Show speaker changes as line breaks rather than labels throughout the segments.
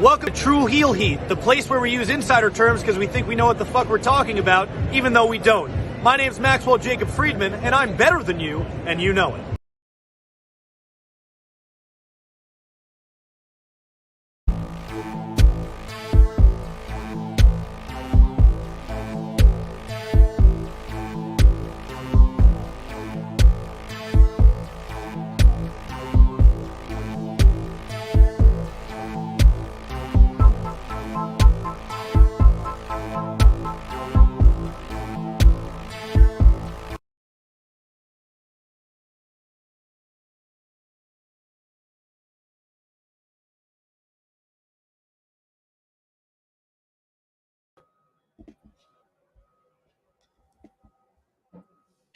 Welcome to True Heel Heat, the place where we use insider terms because we think we know what the fuck we're talking about, even though we don't. My name's Maxwell Jacob Friedman, and I'm better than you, and you know it.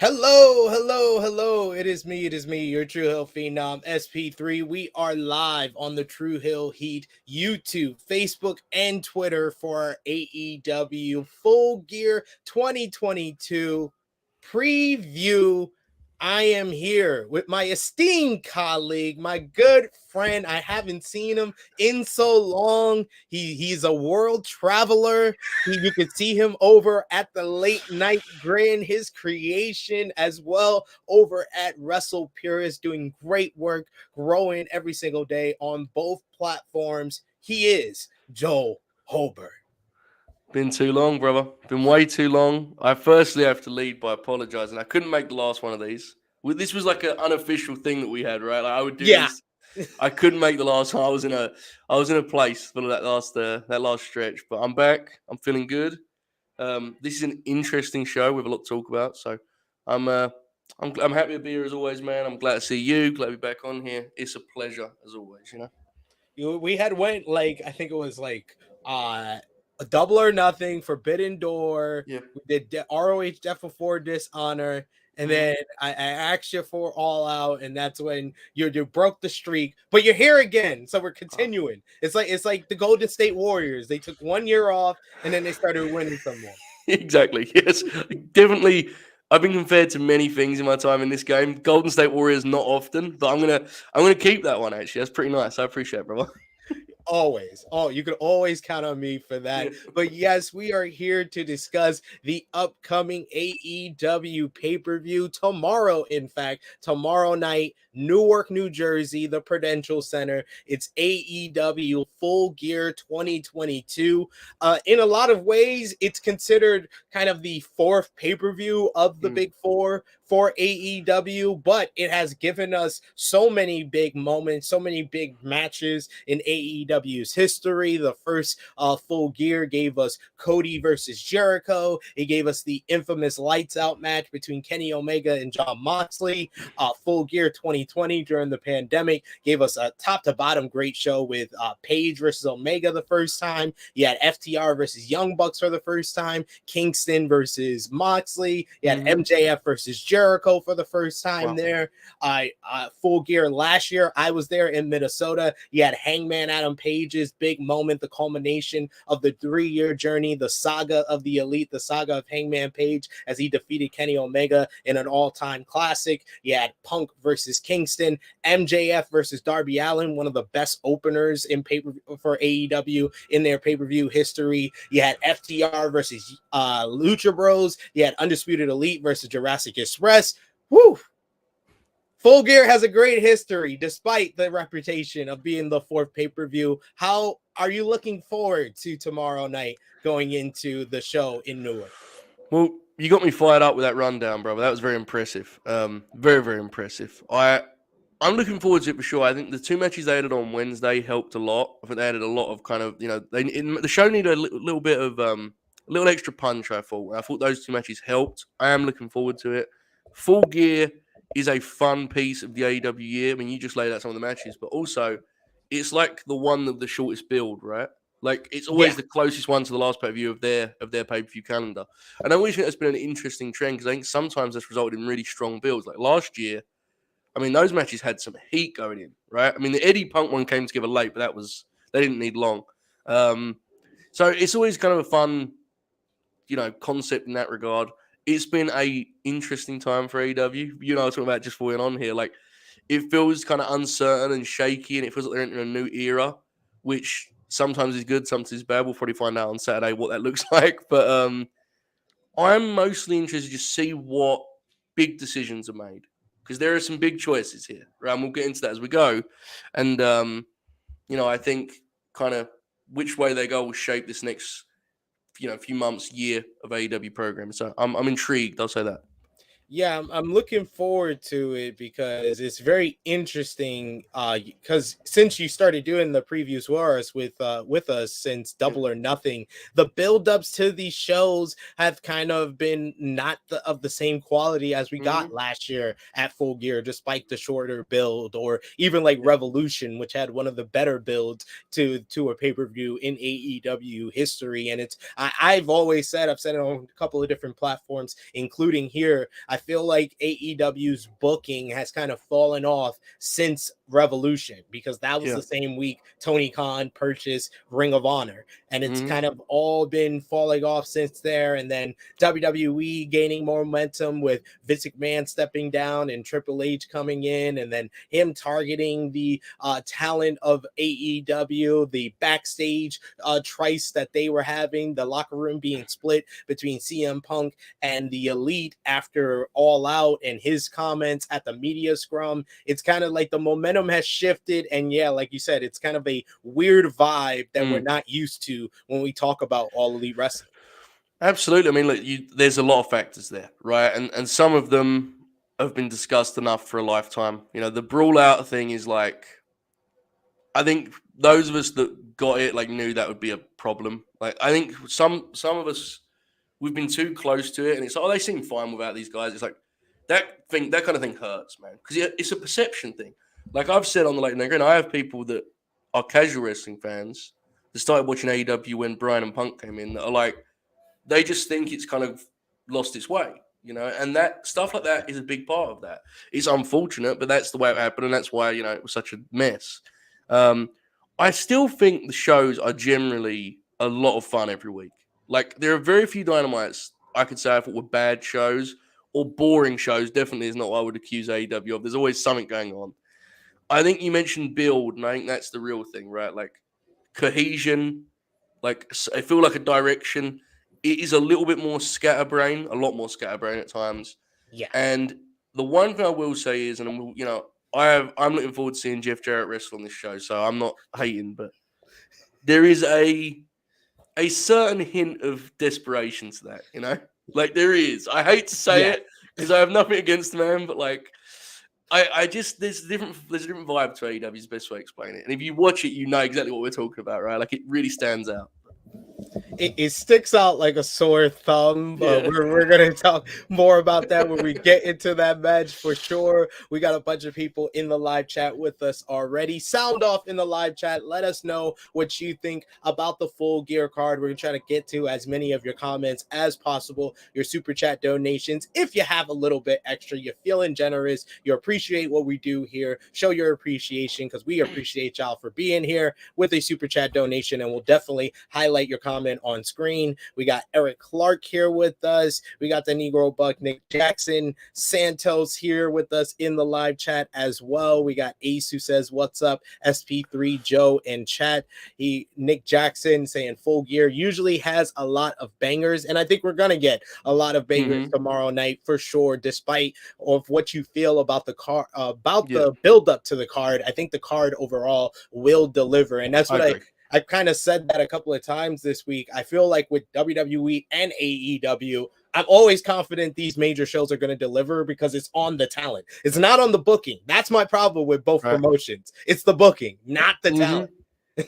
Hello. It is me, your True Hill Phenom, SP3. We are live on the True Hill Heat YouTube, Facebook, and Twitter for our AEW Full Gear 2022 preview. I am here with my esteemed colleague, my good friend. I haven't seen him in so long. He's a world traveler. You can see him over at the Late Night Grin, his creation as well over at Wrestle Purists, doing great work, growing every single day on both platforms. He is Joel Hulbert.
Been too long, brother. Been way too long. I firstly have to lead by apologizing. I couldn't make the last one of these. This was like an unofficial thing that we had, right? Like I would do this. I couldn't make the last one. I was in a place for that last stretch, but I'm back. I'm feeling good. This is an interesting show with a lot to talk about. So I'm happy to be here as always, man. I'm glad to see you. Glad to be back on here. It's a pleasure as always.
We had went like I think it was like a Double or Nothing, Forbidden Door.
Yeah.
We did ROH Death Before Dishonor, and then I asked you for All Out, and that's when you broke the streak. But you're here again, so we're continuing. It's like the Golden State Warriors. They took 1 year off, and then they started winning some more.
Exactly. Yes, definitely. I've been compared to many things in my time in this game. Golden State Warriors, not often, but I'm gonna keep that one. Actually, that's pretty nice. I appreciate it, brother.
Always. Oh, you can always count on me for that. Yeah. But yes, we are here to discuss the upcoming AEW pay-per-view tomorrow. In fact, tomorrow night, Newark, New Jersey, the Prudential Center. It's AEW Full Gear 2022. In a lot of ways, it's considered kind of the fourth pay-per-view of the big four for AEW, but it has given us so many big moments, so many big matches in AEW's history. The first Full Gear gave us Cody versus Jericho. It gave us the infamous Lights Out match between Kenny Omega and Jon Moxley. Full Gear 2020 during the pandemic gave us a top to bottom great show with Paige versus Omega the first time. You had FTR versus Young Bucks for the first time. Kingston versus Moxley. You had MJF versus Jericho for the first time there. Full Gear last year, I was there in Minnesota. You had Hangman Adam Page's big moment, the culmination of the 3-year journey, the saga of the Elite, the saga of Hangman Page as he defeated Kenny Omega in an all-time classic. You had Punk versus Kingston, MJF versus Darby Allin, one of the best openers in for AEW in their pay-per-view history. You had FTR versus Lucha Bros. You had Undisputed Elite versus Jurassic Express. Woo! Full Gear has a great history, despite the reputation of being the fourth pay-per-view. How are you looking forward to tomorrow night going into the show in Newark?
Well, you got me fired up with that rundown, brother. That was very impressive. Very, very impressive. I'm looking forward to it for sure. I think the two matches they added on Wednesday helped a lot. I think they added a lot of kind of, the show needed a little bit of a little extra punch, I thought those two matches helped. I am looking forward to it. Full Gear is a fun piece of the AEW year. I mean, you just laid out some of the matches, but also it's like the one of the shortest build, right? Like it's always the closest one to the last pay-per-view of their pay-per-view calendar. And I always think that's been an interesting trend because I think sometimes that's resulted in really strong builds. Like last year, I mean, those matches had some heat going in, right? I mean, the Eddie Punk one came together late, but they didn't need long. So it's always kind of a fun, concept in that regard. It's been a interesting time for AEW. I was talking about just before we went on here. Like, it feels kind of uncertain and shaky, and it feels like they're entering a new era, which sometimes is good, sometimes is bad. We'll probably find out on Saturday what that looks like. But I'm mostly interested to just see what big decisions are made, because there are some big choices here, right? And we'll get into that as we go. And I think kind of which way they go will shape this next few months, year of AEW program. So I'm intrigued. I'll say that.
Yeah, I'm looking forward to it because it's very interesting. Because since you started doing the previews with us since Double or Nothing, the build-ups to these shows have kind of been not of the same quality as we got last year at Full Gear, despite the shorter build, or even like Revolution, which had one of the better builds to a pay-per-view in AEW history. And I've always said, I've said it on a couple of different platforms, including here, I feel like AEW's booking has kind of fallen off since Revolution, because that was the same week Tony Khan purchased Ring of Honor, and it's kind of all been falling off since there. And then WWE gaining more momentum with Vince McMahon stepping down and Triple H coming in, and then him targeting the talent of AEW, the backstage trice that they were having, the locker room being split between CM Punk and the Elite after All Out, and his comments at the media scrum. It's kind of like the momentum has shifted, and like you said, it's kind of a weird vibe that we're not used to when we talk about All Elite Wrestling.
Absolutely. I mean, look, there's a lot of factors there, right? And some of them have been discussed enough for a lifetime. The brawl out thing is like, I think those of us that got it knew that would be a problem. Like, I think some of us, we've been too close to it, and it's like, they seem fine without these guys. It's like that kind of thing hurts, man, because it's a perception thing. Like I've said on the Late Night Grin, I have people that are casual wrestling fans that started watching AEW when Bryan and Punk came in, that are like, they just think it's kind of lost its way, and that stuff like that is a big part of that. It's unfortunate, but that's the way it happened, and that's why, it was such a mess. I still think the shows are generally a lot of fun every week. Like, there are very few Dynamites I could say I thought were bad shows or boring shows. Definitely is not what I would accuse AEW of. There's always something going on. I think you mentioned build, and I think that's the real thing, right? Like, cohesion, like, I feel like a direction. It is a little bit more scatterbrain, a lot more scatterbrain at times.
Yeah.
And the one thing I will say is, and I'm looking forward to seeing Jeff Jarrett wrestle on this show, so I'm not hating, but there is a certain hint of desperation to that, like there is. I hate to say it because I have nothing against the man, but like, I just, there's a different vibe to AEW is the best way to explain it. And if you watch it, you know exactly what we're talking about, right? Like, it really stands out.
It sticks out like a sore thumb. We're going to talk more about that when we get into that match for sure. We got a bunch of people in the live chat with us already. Sound off in the live chat. Let us know what you think about the Full Gear card. We're going to try to get to as many of your comments as possible, your super chat donations. If you have a little bit extra, you're feeling generous, you appreciate what we do here, show your appreciation, because we appreciate y'all for being here with a super chat donation, and we'll definitely highlight your comment on screen. We got Eric Clark here with us. We got the Negro Buck, Nick Jackson Santos here with us in the live chat as well. We got Ace who says, "What's up?" SP3 Joe in chat. Nick Jackson saying Full Gear usually has a lot of bangers, and I think we're gonna get a lot of bangers tomorrow night for sure. Despite of what you feel about the card, the build up to the card, I think the card overall will deliver, and that's what I've kind of said that a couple of times this week. I feel like with WWE and AEW, I'm always confident these major shows are going to deliver because it's on the talent. It's not on the booking. That's my problem with both promotions. It's the booking, not the talent.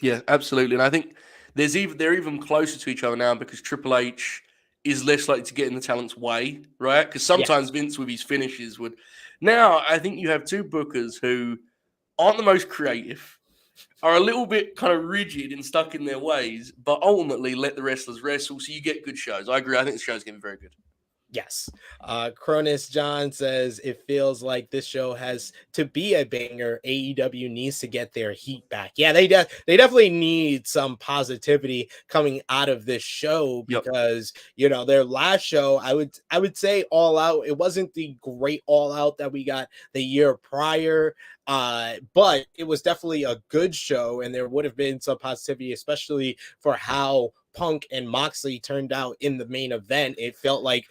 Yeah, absolutely. And I think they're even closer to each other now because Triple H is less likely to get in the talent's way, right? Because sometimes Vince with his finishes would. Now, I think you have two bookers who aren't the most creative, are a little bit kind of rigid and stuck in their ways, but ultimately let the wrestlers wrestle, so you get good shows. I agree. I think the show's going to be very good.
Yes. Cronus John says it feels like this show has to be a banger. AEW needs to get their heat back. Yeah, they definitely need some positivity coming out of this show
Yep.
because their last show, I would say All Out. It wasn't the great All Out that we got the year prior. But it was definitely a good show, and there would have been some positivity, especially for how Punk and Moxley turned out in the main event. It felt like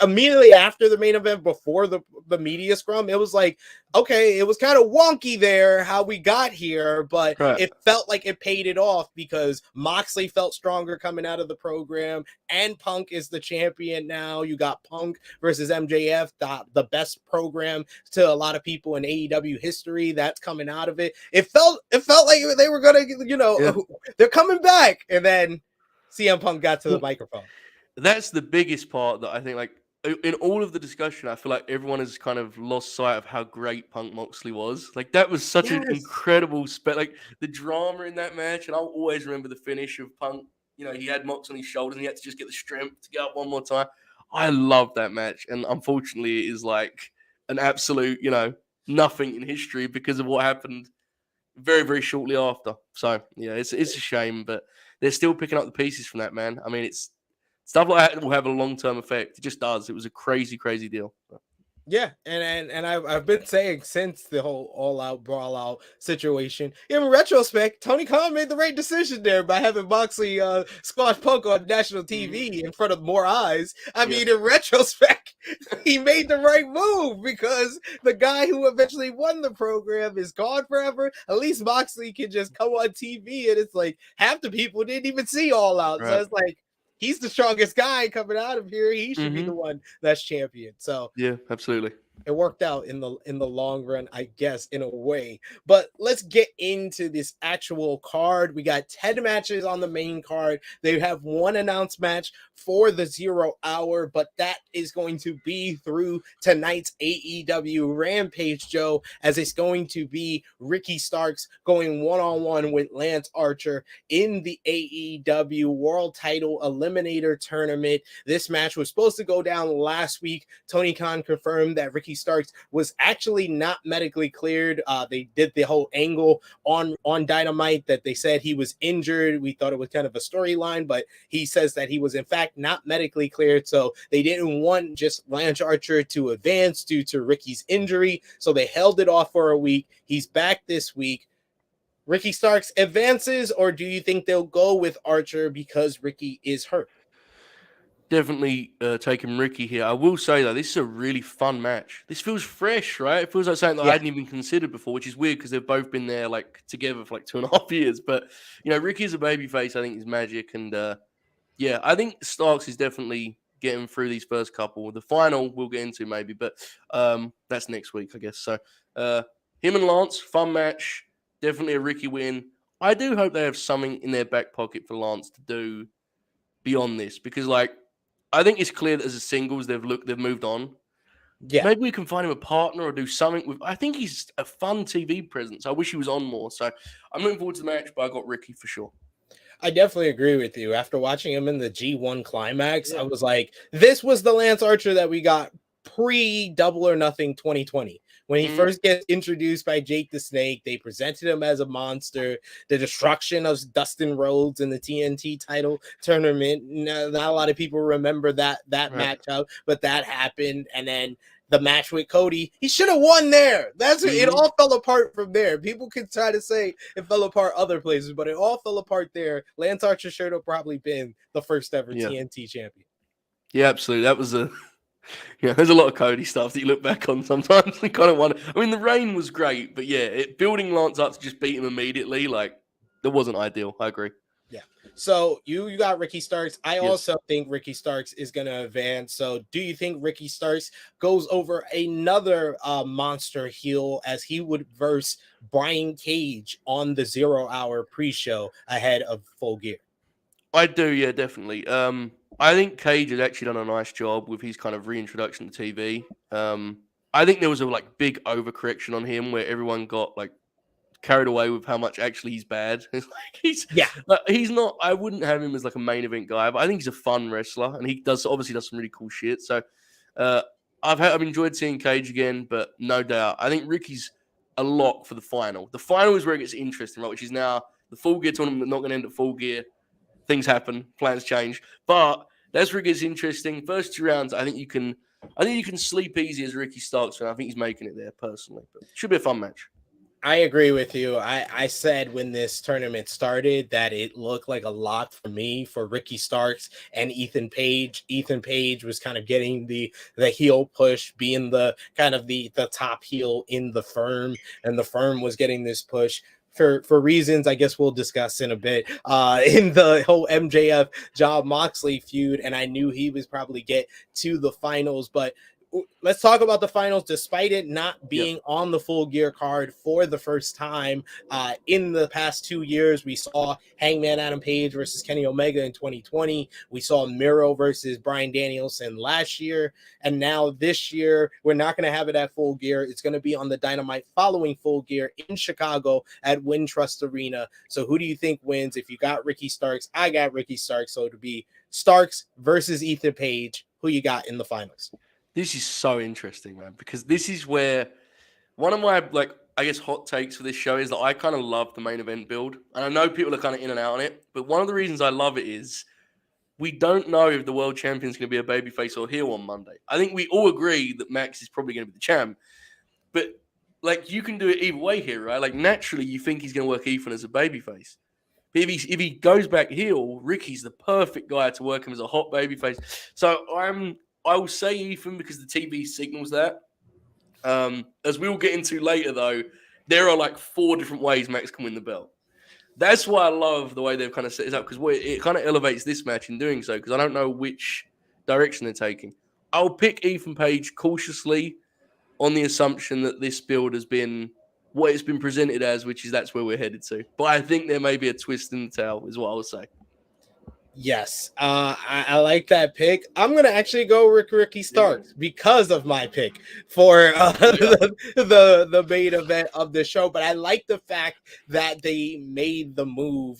immediately after the main event, before the media scrum, it was like, okay, it was kind of wonky there how we got here, but
Right.
it felt like it paid it off because Moxley felt stronger coming out of the program, and Punk is the champion now. You got Punk versus MJF, the best program to a lot of people in AEW history. That's coming out of it. It felt like they were gonna, they're coming back, and then CM Punk got to the microphone.
That's the biggest part that I think, like, in all of the discussion, I feel like everyone has kind of lost sight of how great Punk Moxley was. Like, that was such an incredible like the drama in that match, and I'll always remember the finish of Punk. He had Mox on his shoulders, and he had to just get the strength to get up one more time. I love that match, and unfortunately, it is like an absolute, nothing in history because of what happened very, very shortly after. So yeah, it's a shame, but they're still picking up the pieces from that, man. I mean, it's stuff like that will have a long-term effect. It just does. It was a crazy, crazy deal.
Yeah, and I've been saying since the whole all out brawl out situation. In retrospect, Tony Khan made the right decision there by having Moxley squash Punk on national TV in front of more eyes. I mean, in retrospect, he made the right move because the guy who eventually won the program is gone forever. At least Moxley can just come on TV, and it's like half the people didn't even see All Out. Right. So it's like, he's the strongest guy coming out of here. He should be the one that's champion. So
yeah, absolutely.
It worked out in the long run, I guess, in a way. But let's get into this actual card. We got 10 matches on the main card. They have one announced match for the 0 hour, but that is going to be through tonight's AEW Rampage, Joe, as it's going to be Ricky Starks going one-on-one with Lance Archer in the AEW World Title Eliminator Tournament. This match was supposed to go down last week. Tony Khan confirmed that Ricky Starks was actually not medically cleared. They did the whole angle on Dynamite that they said he was injured. We thought it was kind of a storyline, but he says that he was in fact not medically cleared. So they didn't want just Lance Archer to advance due to Ricky's injury. So they held it off for a week. He's back this week. Ricky Starks advances, or do you think they'll go with Archer because Ricky is hurt?
Definitely taking Ricky here. I will say, though, this is a really fun match. This feels fresh, right? It feels like something that I hadn't even considered before, which is weird because they've both been there like together for like 2.5 years. But, Ricky's a babyface. I think he's magic. And, I think Starks is definitely getting through these first couple. The final we'll get into maybe, but that's next week, I guess. So him and Lance, fun match. Definitely a Ricky win. I do hope they have something in their back pocket for Lance to do beyond this because, I think it's clear that as a singles, they've moved on. Yeah. Maybe we can find him a partner or do something with. I think he's a fun TV presence. I wish he was on more. So I'm looking forward to the match, but I got Ricky for sure.
I definitely agree with you. After watching him in the G1 Climax, I was like, this was the Lance Archer that we got pre-Double or Nothing 2020. When he first gets introduced by Jake the Snake, they presented him as a monster. The destruction of Dustin Rhodes in the TNT title tournament. Not a lot of people remember that matchup, but that happened. And then the match with Cody, he should have won there. It all fell apart from there. People could try to say it fell apart other places, but it all fell apart there. Lance Archer should have probably been the first ever TNT champion.
Yeah, absolutely. That was there's a lot of Cody stuff that you look back on sometimes and kind of wonder. I mean, the reign was great, but building Lance up to just beat him immediately, that wasn't ideal. I agree.
Yeah. So you got Ricky Starks. I also think Ricky Starks is going to advance. So do you think Ricky Starks goes over another monster heel as he would verse Brian Cage on the 0 hour pre-show ahead of Full Gear?
I do, yeah, definitely. I think Cage has actually done a nice job with his kind of reintroduction to TV. I think there was a big overcorrection on him where everyone got carried away with how much actually he's bad. It's he's not. I wouldn't have him as like a main event guy, but I think he's a fun wrestler, and he obviously does some really cool shit. So I've enjoyed seeing Cage again, but no doubt I think Ricky's a lock for the final. The final is where it gets interesting, right? Which is now the Full Gear tournament. Not going to end at Full Gear. Things happen, plans change, but that's where it gets interesting. First 2 rounds, I think you can sleep easy as Ricky Starks, and I think he's making it there personally. But it should be a fun match.
I agree with you. I said when this tournament started that it looked like a lot for me for Ricky Starks and Ethan Page. Ethan Page was kind of getting the heel push, being the kind of the top heel in the firm, and the firm was getting this push. For reasons I guess we'll discuss in a bit, in the whole MJF Jon Moxley feud, and I knew he was probably get to the finals, but let's talk about the finals. Despite it not being on the Full Gear card for the first time in the past 2 years, we saw Hangman Adam Page versus Kenny Omega in 2020. We saw Miro versus Bryan Danielson last year. And now this year, we're not going to have it at Full Gear. It's going to be on the Dynamite following Full Gear in Chicago at Wintrust Arena. So who do you think wins? If you got Ricky Starks, I got Ricky Starks. So it'll be Starks versus Ethan Page. Who you got in the finals?
This is so interesting, man, because this is where one of my, I guess, hot takes for this show is that I kind of love the main event build. And I know people are kind of in and out on it, but one of the reasons I love it is we don't know if the world champion is going to be a babyface or heel on Monday. I think we all agree that Max is probably going to be the champ, but you can do it either way here, right? Naturally, you think he's going to work Ethan as a babyface. But if he goes back heel, Ricky's the perfect guy to work him as a hot babyface. So I will say Ethan because the TV signals that. As we will get into later, though, there are 4 different ways Max can win the belt. That's why I love the way they've kind of set this up, because it kind of elevates this match in doing so, because I don't know which direction they're taking. I'll pick Ethan Page cautiously on the assumption that this build has been what it's been presented as, which is that's where we're headed to. But I think there may be a twist in the tail, is what I would say.
Yes, I like that pick. I'm going to actually go Ricky Starks because of my pick for the main event of the show. But I like the fact that they made the move,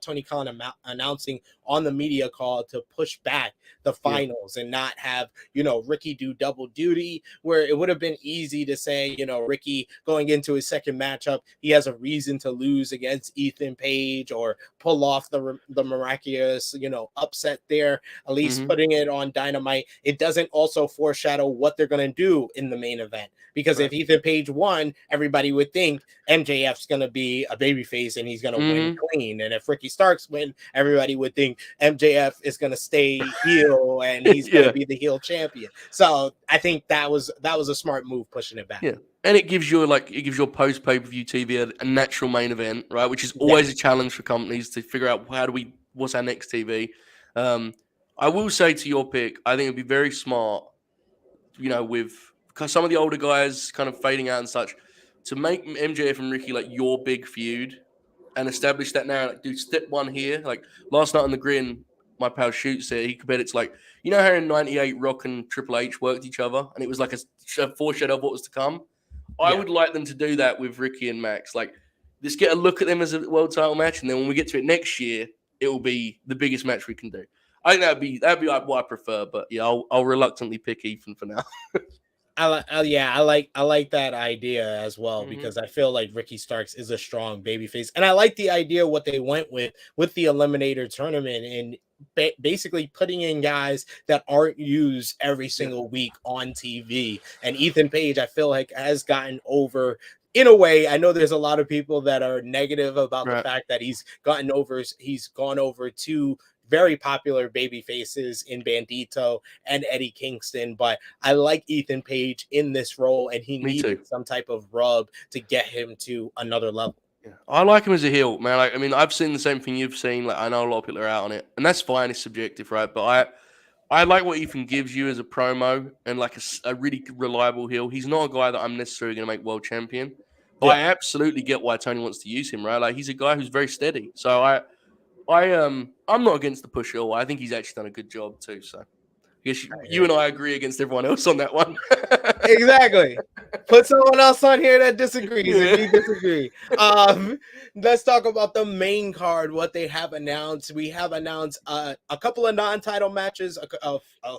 Tony Khan announcing on the media call to push back the finals and not have, Ricky do double duty, where it would have been easy to say, Ricky going into his second matchup, he has a reason to lose against Ethan Page or pull off the miraculous, upset there, at least putting it on Dynamite. It doesn't also foreshadow what they're going to do in the main event, because if Ethan Page won, everybody would think MJF's going to be a babyface and he's going to win clean. And if Ricky Starks win, everybody would think MJF is going to stay heel and he's going to be the heel champion. So I think that was a smart move pushing it back. Yeah.
And it gives your post pay-per-view TV a natural main event, right? Which is always a challenge for companies to figure out what's our next TV. I will say to your pick, I think it'd be very smart, with some of the older guys kind of fading out and such, to make MJF and Ricky your big feud and establish that now. Do step 1 here. Last night on the Grin, my pal Shoots there, he compared it to how in '98 Rock and Triple H worked each other, and it was a foreshadow of what was to come. I would like them to do that with Ricky and Max. Let's get a look at them as a world title match, and then when we get to it next year, it will be the biggest match we can do. I think that'd be what I prefer. But I'll reluctantly pick Ethan for now.
I like that idea as well, because I feel like Ricky Starks is a strong babyface, and I like the idea what they went with the Eliminator tournament and basically putting in guys that aren't used every single week on TV. And Ethan Page, I feel like, has gotten over. In a way, I know there's a lot of people that are negative about the fact that he's gone over 2 very popular baby faces in Bandito and Eddie Kingston, but I like Ethan Page in this role, and he needed some type of rub to get him to another level.
Yeah. I like him as a heel, man. I've seen the same thing you've seen. I know a lot of people are out on it, and that's fine. It's subjective, right? But I like what Ethan gives you as a promo and a really reliable heel. He's not a guy that I'm necessarily going to make world champion. But I absolutely get why Tony wants to use him, right? He's a guy who's very steady. So I'm not against the push at all. I think he's actually done a good job too. So I guess you and I agree against everyone else on that one.
Exactly. Put someone else on here that disagrees if you disagree. Let's talk about the main card, what they have announced. We have announced a couple of non-title matches,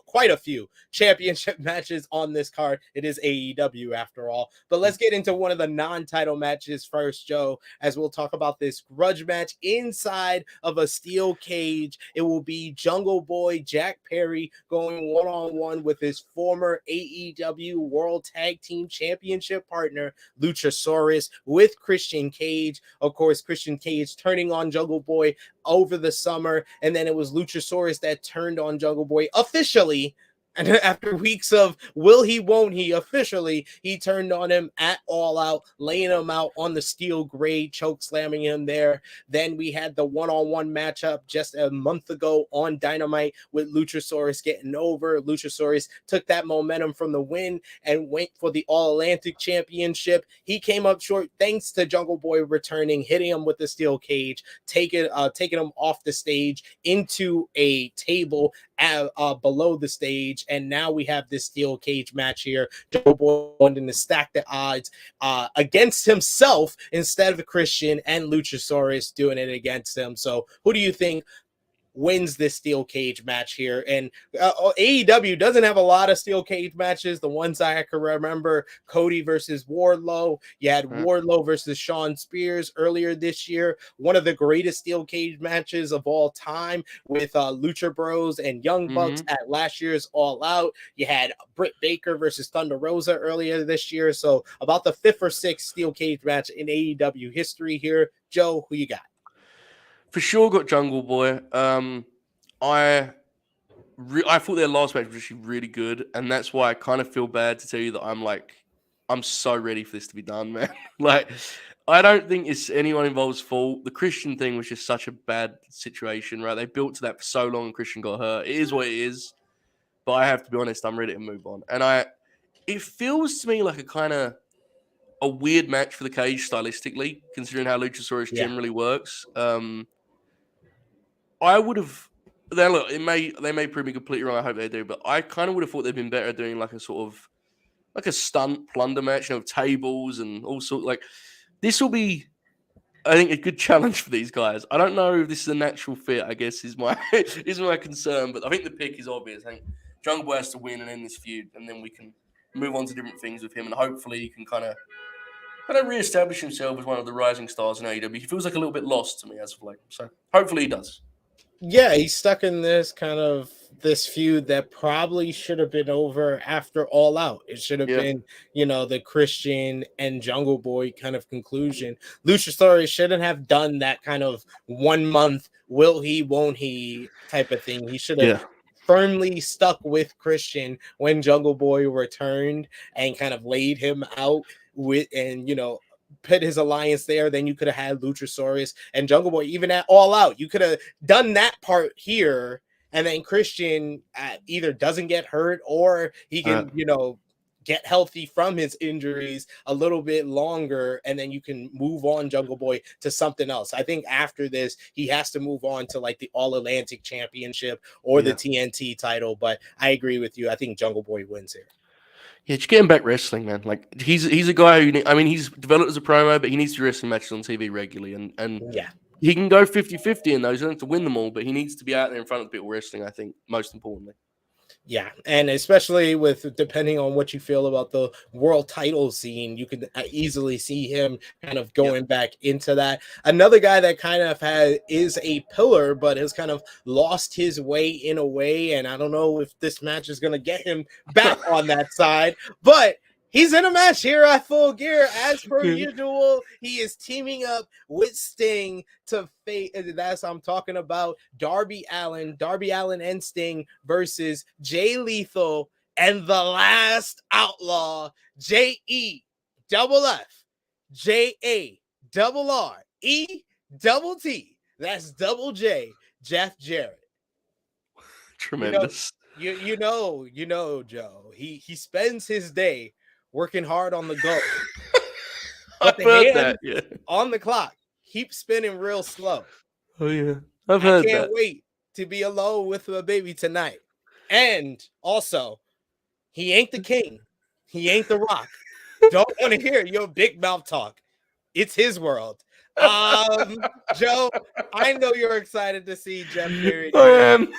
quite a few championship matches on this card. It is AEW after all. But let's get into one of the non-title matches first, Joe, as we'll talk about this grudge match inside of a steel cage. It will be Jungle Boy Jack Perry going one-on-one with his former AEW World Tag Team Championship partner, Luchasaurus, with Christian Cage. Of course, Christian Cage turning on Jungle Boy over the summer, and then it was Luchasaurus that turned on Jungle Boy officially. And after weeks of will he, won't he, officially, he turned on him at All Out, laying him out on the steel grade, choke slamming him there. Then we had the one-on-one matchup just a month ago on Dynamite with Luchasaurus getting over. Luchasaurus took that momentum from the win and went for the All-Atlantic Championship. He came up short thanks to Jungle Boy returning, hitting him with the steel cage, taking him off the stage into a table below the stage, and now we have this steel cage match here. Jungle Boy wanting to stack the odds against himself instead of Christian, and Luchasaurus doing it against him. So who do you think wins this steel cage match here? And AEW doesn't have a lot of steel cage matches. The ones I can remember, Cody versus Wardlow. You had Wardlow versus Shawn Spears earlier this year. One of the greatest steel cage matches of all time with Lucha Bros and Young Bucks at last year's All Out. You had Britt Baker versus Thunder Rosa earlier this year. So about the 5th or 6th steel cage match in AEW history here. Joe, who you got?
For sure, got Jungle Boy. I thought their last match was actually really good, and that's why I kind of feel bad to tell you that I'm so ready for this to be done, man. Like, I don't think it's anyone involved's fault. The Christian thing was just such a bad situation, right? They built to that for so long, and Christian got hurt. It is what it is, but I have to be honest, I'm ready to move on. And it feels to me like a weird match for the cage stylistically, considering how Luchasaurus generally works. I would have. Then look, they may prove me completely wrong. I hope they do, but I kind of would have thought they'd been better doing like a sort of like a stunt plunder match, tables and all sorts. Like this will be, I think, a good challenge for these guys. I don't know if this is a natural fit. I guess is my concern, but I think the pick is obvious. I think Jungle Boy has to win and end this feud, and then we can move on to different things with him, and hopefully he can kind of reestablish himself as one of the rising stars in AEW. He feels like a little bit lost to me as of late, so hopefully he does.
Yeah, he's stuck in this feud that probably should have been over after All Out. It should have been, the Christian and Jungle Boy kind of conclusion. Luchasaurus shouldn't have done that kind of 1 month, will he, won't he type of thing. He should have firmly stuck with Christian when Jungle Boy returned and kind of laid him out put his alliance there. Then you could have had Luchasaurus and Jungle Boy even at All Out. You could have done that part here, and then Christian either doesn't get hurt or he can, get healthy from his injuries a little bit longer, and then you can move on Jungle Boy to something else. I think after this, he has to move on to like the All-Atlantic Championship or the TNT title, but I agree with you. I think Jungle Boy wins here.
Yeah, just get him back wrestling, man. Like he's a guy who he's developed as a promo, but he needs to wrestle matches on TV regularly, and he can go 50-50 in those. He doesn't have to win them all, but he needs to be out there in front of people wrestling. I think most importantly.
Yeah, and especially with depending on what you feel about the world title scene, you can easily see him kind of going back into that. Another guy that kind of is a pillar, but has kind of lost his way in a way, and I don't know if this match is going to get him back on that side, but he's in a match here at Full Gear. As per usual, he is teaming up with Sting to face. That's what I'm talking about. Darby Allin and Sting versus Jay Lethal and the Last Outlaw, JEFF JARRETT. That's double J, Jeff Jarrett.
Tremendous.
You know, Joe. He spends his day working hard on the go. But the hand on the clock keeps spinning real slow.
Oh, yeah. I can't
wait to be alone with my baby tonight. And also, he ain't the king He ain't The Rock. Don't want to hear your big mouth talk. It's his world. Joe, I know you're excited to see Jeff Jarrett.
I am.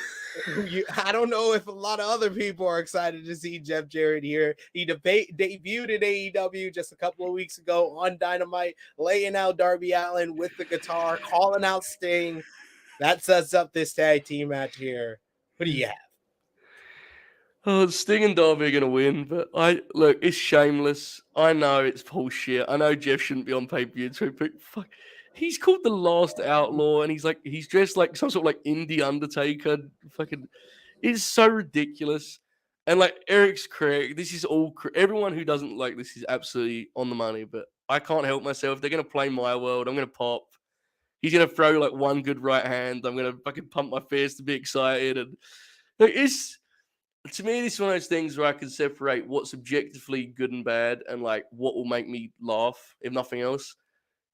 I don't know if a lot of other people are excited to see Jeff Jarrett here. He debuted at AEW just a couple of weeks ago on Dynamite, laying out Darby Allin with the guitar, calling out Sting. That sets up this tag team match here. What do you have?
Oh, Sting and Darby are gonna win, but look, it's shameless. I know it's bullshit. I know Jeff shouldn't be on pay-per-view, but fuck, he's called the Last Outlaw, and he's dressed like some sort of like indie Undertaker. Fucking, it's so ridiculous. And like Eric's correct, this is all everyone who doesn't like this is absolutely on the money. But I can't help myself. They're gonna play my world. I'm gonna pop. He's gonna throw like one good right hand. I'm gonna fucking pump my fist to be excited, and like, it's. To me, this is one of those things where I can separate what's objectively good and bad and like what will make me laugh, if nothing else.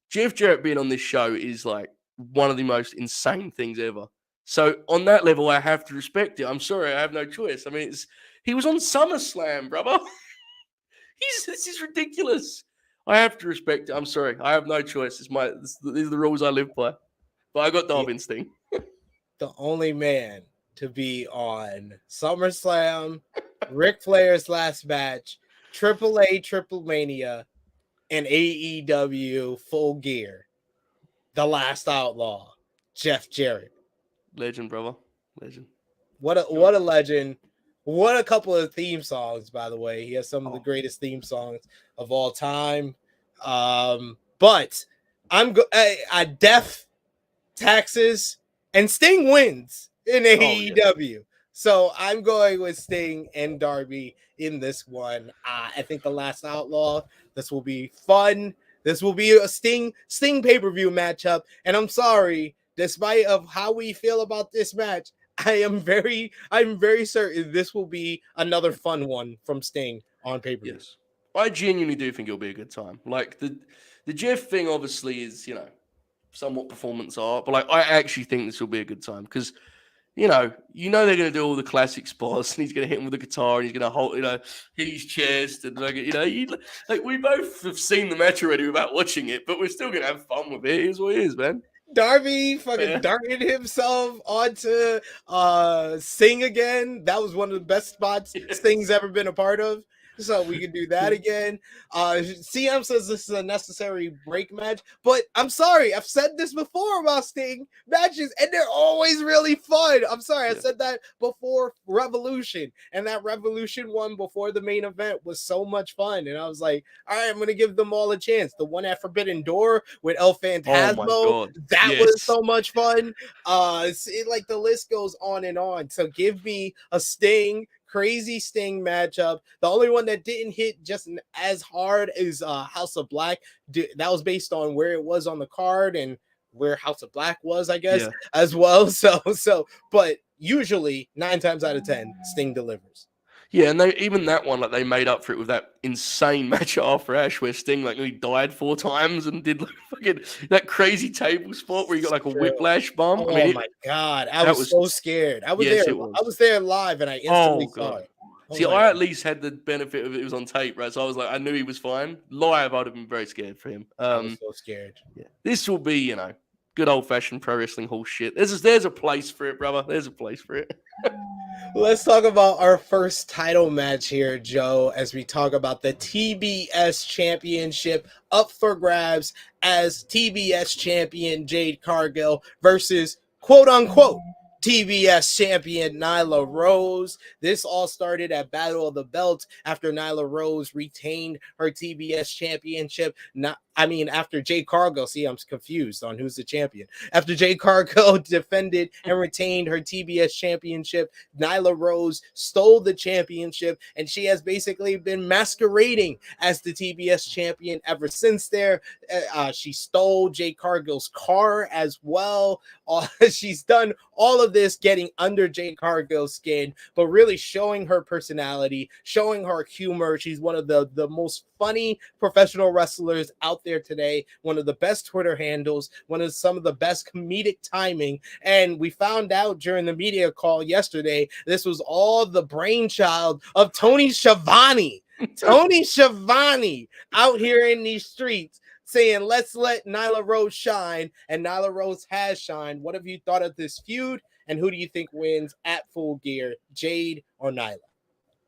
Jeff Jarrett being on this show is like one of the most insane things ever. So on that level, I have to respect it. I'm sorry, I have no choice. I mean, he was on SummerSlam, brother. This is ridiculous. I have to respect it. I'm sorry, I have no choice. These are the rules I live by. But I got Darby and Sting.
The only man to be on SummerSlam, Ric Flair's last match, AAA Triple Mania, and AEW Full Gear. The Last Outlaw, Jeff Jarrett.
Legend, brother. Legend.
What a legend. What a couple of theme songs, by the way. He has some of the greatest theme songs of all time. But Death, Taxes, and Sting wins in AEW. Yeah. So I'm going with Sting and Darby in this one. I think the Last Outlaw, this will be fun. This will be a Sting pay-per-view matchup. And I'm sorry, despite of how we feel about this match, I'm very certain this will be another fun one from Sting on pay-per-view.
Yes. I genuinely do think it'll be a good time. Like the Jeff thing obviously is, somewhat performance art, but like I actually think this will be a good time because you know they're gonna do all the classic spots, and he's gonna hit him with the guitar, and he's gonna hold, hit his chest, and like we both have seen the match already without watching it, but we're still gonna have fun with it. Here's what it is, man.
Darby fucking darted himself onto Sting again. That was one of the best spots Sting's ever been a part of. So we can do that again. CM says this is a necessary break match, but I'm sorry, I've said this before about Sting matches, and they're always really fun. I'm sorry, I said that before Revolution, and that Revolution one before the main event was so much fun, and I was like, all right, I'm gonna give them all a chance. The one at Forbidden Door with El Phantasmo, that was so much fun. The list goes on and on. So give me a Sting. Crazy Sting matchup. The only one that didn't hit just as hard is House of Black. That was based on where it was on the card and where House of Black was, I guess, as well. But usually 9 times out of 10, Sting delivers.
Yeah, and even that one, like they made up for it with that insane match at After Ash where Sting nearly died 4 times and did fucking that crazy table spot where he got a whiplash bump.
Oh my god, I was so scared. I was there. I was there live, and I instantly saw it.
I at least had the benefit of it was on tape, right? So I was like, I knew he was fine. Live, I'd have been very scared for him.
I was so scared.
Yeah, this will be, good old fashioned pro wrestling hall shit. There's a place for it, brother. There's a place for it.
Let's talk about our first title match here, Joe, as we talk about the TBS Championship up for grabs as TBS champion Jade Cargill versus quote unquote TBS champion Nyla Rose. This all started at Battle of the Belts after Nyla Rose retained her TBS championship. After Jade Cargill, I'm confused on who's the champion. After Jade Cargill defended and retained her TBS championship, Nyla Rose stole the championship, and she has basically been masquerading as the TBS champion ever since there. She stole Jade Cargill's car as well. She's done all of this getting under Jade Cargill's skin, but really showing her personality, showing her humor. She's one of the most funny professional wrestlers out there today, one of the best Twitter handles, some of the best comedic timing. And we found out during the media call yesterday, this was all the brainchild of Tony Schiavone. Tony Schiavone out here in these streets saying, let's let Nyla Rose shine, and Nyla Rose has shined. What have you thought of this feud, and who do you think wins at Full Gear, Jade or Nyla?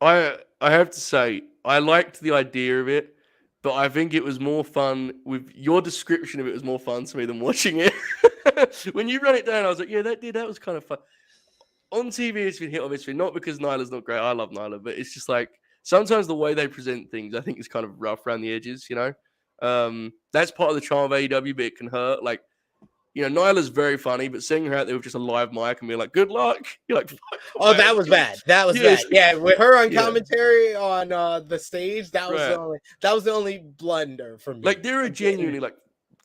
I have to say, I liked the idea of it, but I think it was more fun with your description of it was more fun to me than watching it. When you run it down, I was like, yeah, that was kind of fun. On TV, it's been hit or miss. Not because Nyla's not great. I love Nyla, but it's just like sometimes the way they present things, I think, is kind of rough around the edges. That's part of the charm of AEW, but it can hurt. Like, Nyla's very funny, but seeing her out there with just a live mic and being like, "Good luck," you're like,
"Oh, that was bad. That was bad." Yeah, with her on commentary on the stage, that was the only blunder for me.
Like, there are genuinely like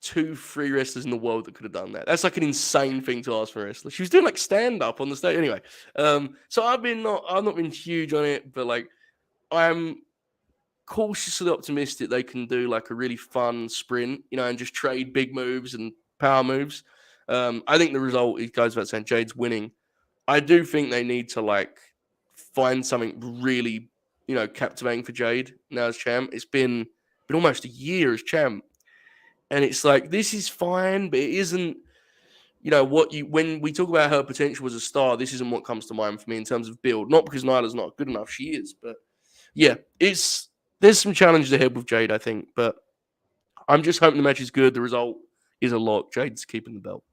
2-3 wrestlers in the world that could have done that. That's like an insane thing to ask for a wrestler. She was doing like stand up on the stage anyway. So I've not been huge on it, but like I'm cautiously optimistic they can do like a really fun sprint, and just trade big moves and power moves. I think the result, it goes without saying, Jade's winning. I do think they need to like find something really, captivating for Jade now as champ. It's been almost a year as champ. And it's like, this is fine, but it isn't, when we talk about her potential as a star, this isn't what comes to mind for me in terms of build. Not because Nyla's not good enough, she is, but yeah, there's some challenges ahead with Jade, I think, but I'm just hoping the match is good. The result is a lock. Jade's keeping the belt.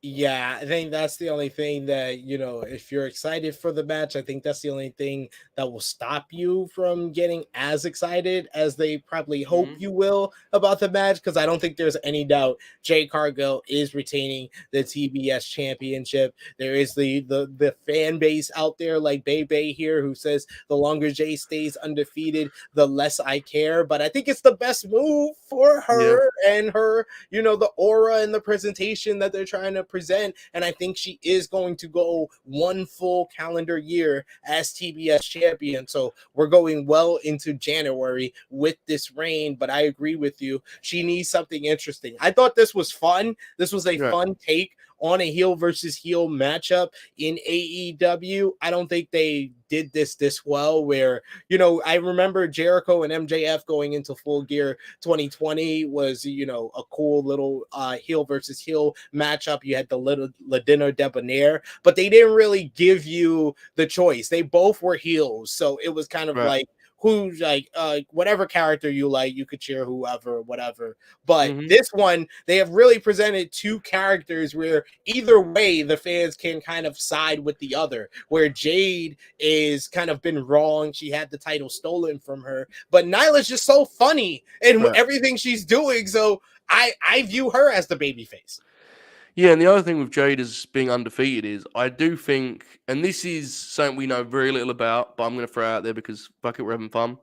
Yeah, I think that's the only thing that, if you're excited for the match, I think that's the only thing that will stop you from getting as excited as they probably hope you will about the match, because I don't think there's any doubt Jade Cargill is retaining the TBS championship. There is the fan base out there like Bebe here who says the longer Jade stays undefeated, the less I care. But I think it's the best move for her and her, the aura and the presentation that they're trying to present, and I think she is going to go one full calendar year as TBS champion. So we're going well into January with this reign, but I agree with you. She needs something interesting. I thought this was fun. This was a fun take on a heel versus heel matchup in AEW. I don't think they did this well, where, I remember Jericho and MJF going into Full Gear 2020 was, a cool little heel versus heel matchup. You had the little Ladino Debonair, but they didn't really give you the choice. They both were heels. So it was kind of like, who's like whatever character you like, you could cheer whoever, whatever. But this one, they have really presented two characters where either way the fans can kind of side with the other, where Jade is kind of been wrong. She had the title stolen from her, but Nyla's just so funny in everything she's doing. So I view her as the babyface.
Yeah, and the other thing with Jade as being undefeated is I do think, and this is something we know very little about, but I'm going to throw it out there because fuck it, we're having fun.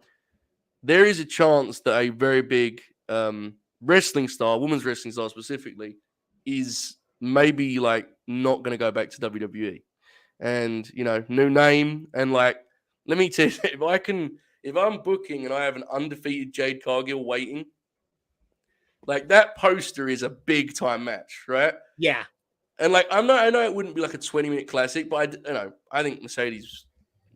There is a chance that a very big wrestling star, women's wrestling star specifically, is maybe like not going to go back to WWE. And, new name. And like, let me tell you, if I'm booking and I have an undefeated Jade Cargill waiting, like that poster is a big time match, right?
Yeah.
And like I know it wouldn't be like a 20-minute classic, but I think Mercedes,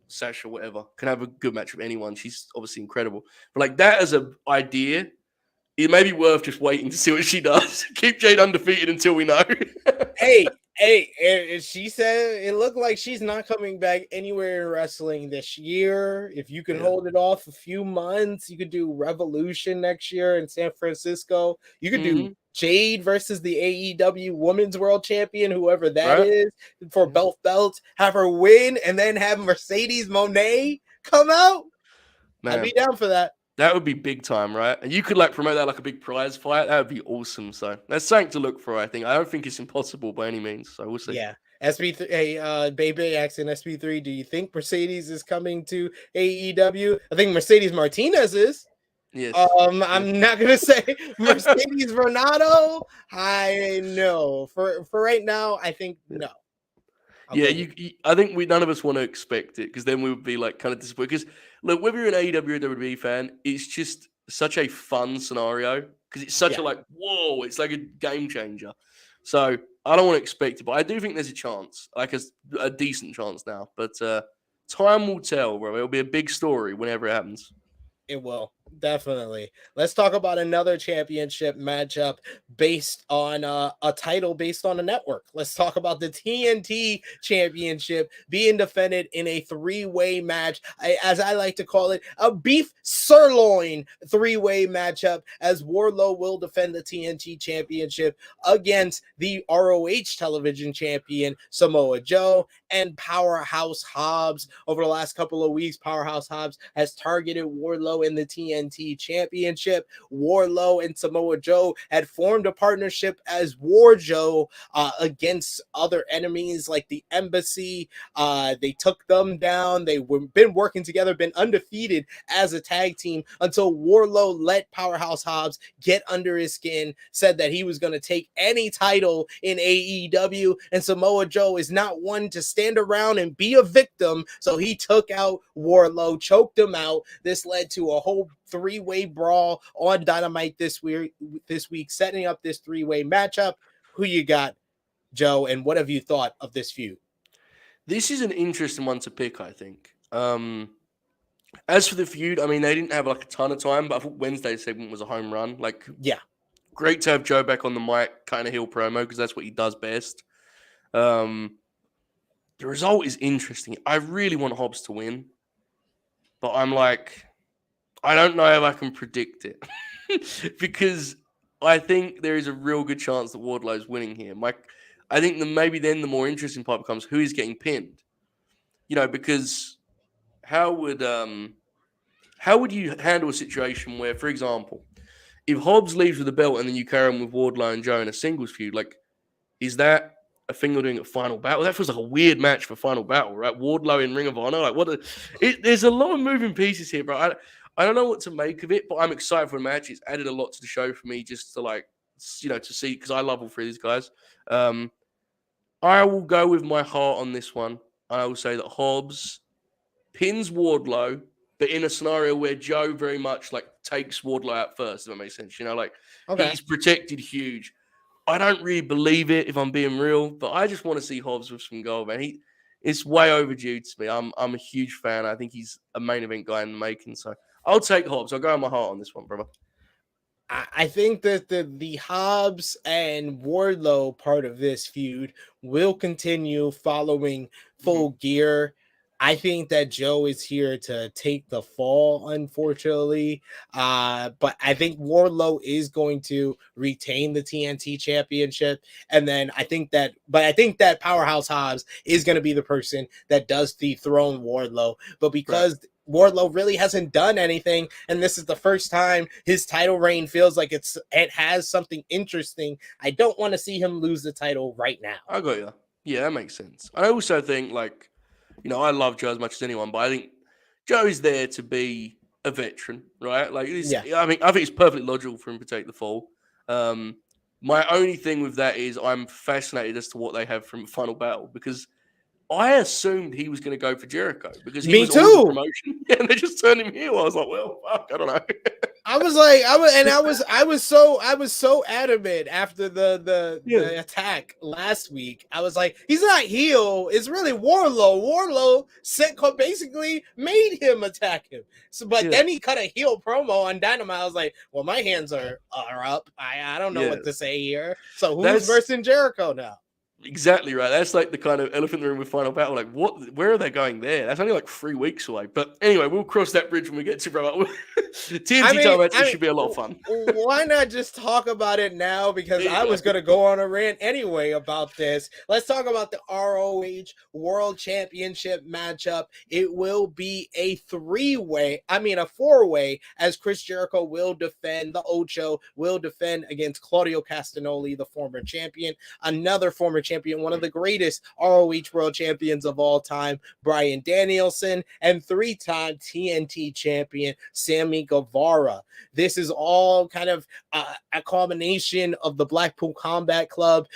Sasha, whatever, can have a good match with anyone. She's obviously incredible. But like that as an idea, it may be worth just waiting to see what she does. Keep Jade undefeated until we know.
Hey, she said it looked like she's not coming back anywhere in wrestling this year. If you can hold it off a few months, you could do Revolution next year in San Francisco. You could do Jade versus the AEW Women's World Champion, whoever that is, for both belts. Have her win, and then have Mercedes Moné come out. I'd be down for that.
That would be big time, right? And you could like promote that like a big prize fight. That would be awesome. So that's something to look for, I think. I don't think it's impossible by any means. So we'll see.
Yeah. SB3, hey, Bebe asking SB3, do you think Mercedes is coming to AEW? I think Mercedes Martinez is.
Yes.
I'm not gonna say Mercedes Renato. I know. For right now, I think no.
I think none of us want to expect it because then we would be like kind of disappointed. Because look, whether you're an AEW or WWE fan, it's just such a fun scenario because it's such a like, whoa, it's like a game changer. So I don't want to expect it, but I do think there's a chance, like a decent chance now. But time will tell, bro. It'll be a big story whenever it happens.
It will. Definitely. Let's talk about another championship matchup based on a title based on a network. Let's talk about the TNT championship being defended in a three-way match, as I like to call it, a beef sirloin three-way matchup, as Wardlow will defend the TNT championship against the ROH television champion Samoa Joe and Powerhouse Hobbs. Over the last couple of weeks, Powerhouse Hobbs has targeted Wardlow in the TNT championship. Wardlow and Samoa Joe had formed a partnership as War Joe against other enemies like the Embassy. They took them down. Been working together, been undefeated as a tag team until Wardlow let Powerhouse Hobbs get under his skin, said that he was going to take any title in AEW, and Samoa Joe is not one to stand around and be a victim, so he took out Wardlow, choked him out. This led to a whole three-way brawl on Dynamite this week, setting up this three-way matchup. Who you got, Joe, and what have you thought of this feud?
This is an interesting one to pick, I think. As for the feud, I mean, they didn't have like a ton of time, but I thought Wednesday's segment was a home run. Like,
yeah,
great to have Joe back on the mic, kind of heel promo, because that's what he does best. The result is interesting. I really want Hobbs to win, but I'm like, I don't know if I can predict it because I think there is a real good chance that Wardlow's winning here. I think maybe then the more interesting part becomes who is getting pinned. You know, because how would you handle a situation where, for example, if Hobbs leaves with the belt and then you carry him with Wardlow and Joe in a singles feud, like, is that a thing they're doing at Final Battle? That feels like a weird match for Final Battle, right? Wardlow in Ring of Honor, like there's a lot of moving pieces here, bro. I don't know what to make of it, but I'm excited for the match. It's added a lot to the show for me, just to to see, because I love all three of these guys. I will go with my heart on this one. I will say that Hobbs pins Wardlow, but in a scenario where Joe very much takes Wardlow out first, if that makes sense. You know, He's protected huge. I don't really believe it, if I'm being real, but I just want to see Hobbs with some gold, man. It's way overdue to me. I'm a huge fan. I think he's a main event guy in the making, so I'll take Hobbs. I'll go on my heart on this one, brother.
I think that the Hobbs and Wardlow part of this feud will continue following Full Gear. I think that Joe is here to take the fall, unfortunately. But I think Wardlow is going to retain the TNT championship. And then I think that Powerhouse Hobbs is going to be the person that does dethrone Wardlow. But because Wardlow really hasn't done anything, and this is the first time his title reign feels like it has something interesting, I don't want to see him lose the title right now.
I got you. Yeah, that makes sense. I also think, I love Joe as much as anyone, but I think Joe's there to be a veteran, right? I think it's perfectly logical for him to take the fall. My only thing with that is I'm fascinated as to what they have from Final Battle, because I assumed he was going to go for Jericho because he was on the promotion, and they just turned him heel. I was like, well, fuck, I don't know.
I was so adamant after the attack last week. I was like, he's not heel. It's really Wardlow. Wardlow basically made him attack him. But then he cut a heel promo on Dynamite. I was like, well, my hands are up. I don't know what to say here. So who's versing Jericho now?
Exactly right. That's the kind of elephant in the room with Final Battle. Where are they going there? That's only 3 weeks away. But anyway, we'll cross that bridge when we get to TNT title matches should be a lot of fun.
Why not just talk about it now? Because I was going to go on a rant anyway about this. Let's talk about the ROH World Championship matchup. It will be a four-way, as Chris Jericho will defend. The Ocho will defend against Claudio Castagnoli, the former champion. Another former champion, one of the greatest ROH world champions of all time, Bryan Danielson, and 3-time TNT champion Sammy Guevara. This is all kind of a combination of the Blackpool Combat Club,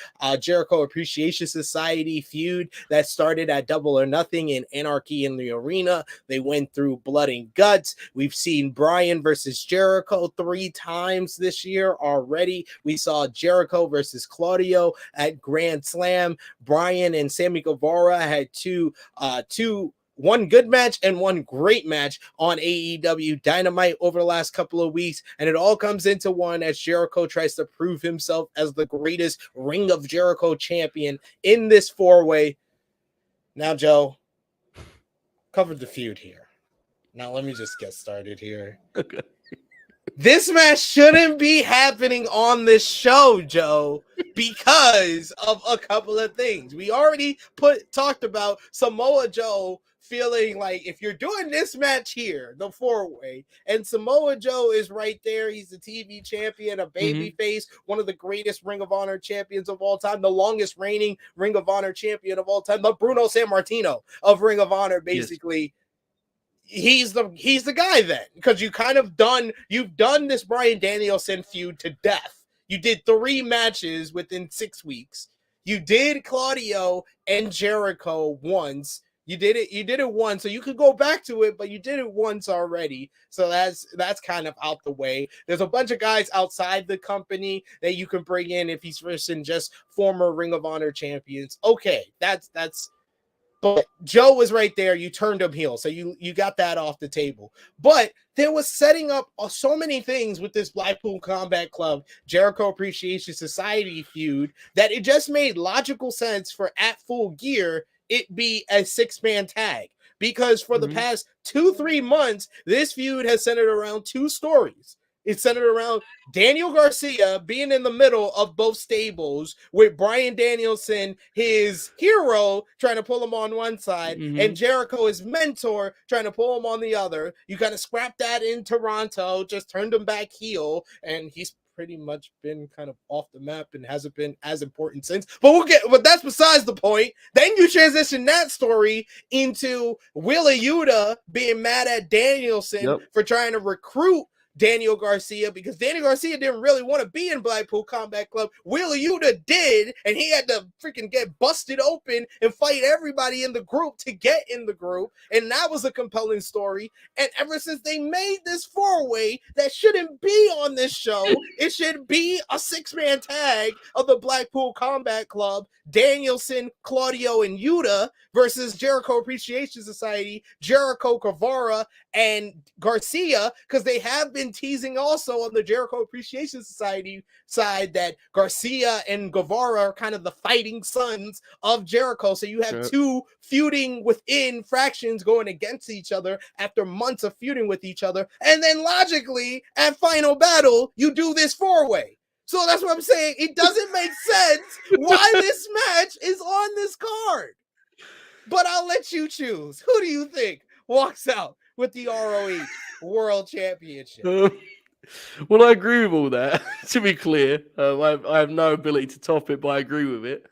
Jericho Appreciation Society feud that started at Double or Nothing in Anarchy in the Arena. They went through blood and guts. We've seen Bryan versus Jericho 3 times this year already. We saw Jericho versus Claudio at Grand Slam. Bryan and Sammy Guevara had two one good match and one great match on AEW Dynamite over the last couple of weeks, and it all comes into one as Jericho tries to prove himself as the greatest Ring of Jericho champion in this four-way. Now, Joe, covered the feud here. Now, let me just get started here.
Okay.
This match shouldn't be happening on this show, Joe, because of a couple of things. We already talked about Samoa Joe feeling like if you're doing this match here, the four-way, and Samoa Joe is right there, he's the TV champion, a babyface, one of the greatest Ring of Honor champions of all time, the longest reigning Ring of Honor champion of all time, the Bruno Sammartino of Ring of Honor, basically. Yes. He's the guy then, because you've done this Bryan Danielson feud to death. You did 3 matches within 6 weeks. You did Claudio and Jericho once. You did it once, so you could go back to it, but you did it once already. So that's kind of out the way. There's a bunch of guys outside the company that you can bring in if he's versus just former Ring of Honor champions. Okay, that's. But Joe was right there. You turned him heel. So you got that off the table. But there was setting up so many things with this Blackpool Combat Club, Jericho Appreciation Society feud that it just made logical sense for at Full Gear it be a 6-man tag. Because for the past 2-3 months, this feud has centered around 2 stories. It's centered around Daniel Garcia being in the middle of both stables with Bryan Danielson, his hero, trying to pull him on one side, and Jericho, his mentor, trying to pull him on the other. You kind of scrapped that in Toronto, just turned him back heel, and he's pretty much been kind of off the map and hasn't been as important since. But that's besides the point. Then you transition that story into Wheeler Yuta being mad at Danielson for trying to recruit Daniel Garcia, because Daniel Garcia didn't really want to be in Blackpool Combat Club. Wheeler Yuta did, and he had to freaking get busted open and fight everybody in the group to get in the group, and that was a compelling story. And ever since they made this 4-way that shouldn't be on this show, it should be a 6-man tag of the Blackpool Combat Club, Danielson, Claudio, and Yuta versus Jericho Appreciation Society, Jericho, Guevara, and Garcia, because they have been teasing also on the Jericho Appreciation Society side that Garcia and Guevara are kind of the fighting sons of Jericho. So you have 2 feuding within fractions going against each other after months of feuding with each other. And then logically, at Final Battle, you do this 4-way. So that's what I'm saying. It doesn't make sense why this match is on this card. But I'll let you choose. Who do you think walks out with the ROH World Championship?
Well, I agree with all that, to be clear. I have no ability to top it, but I agree with it.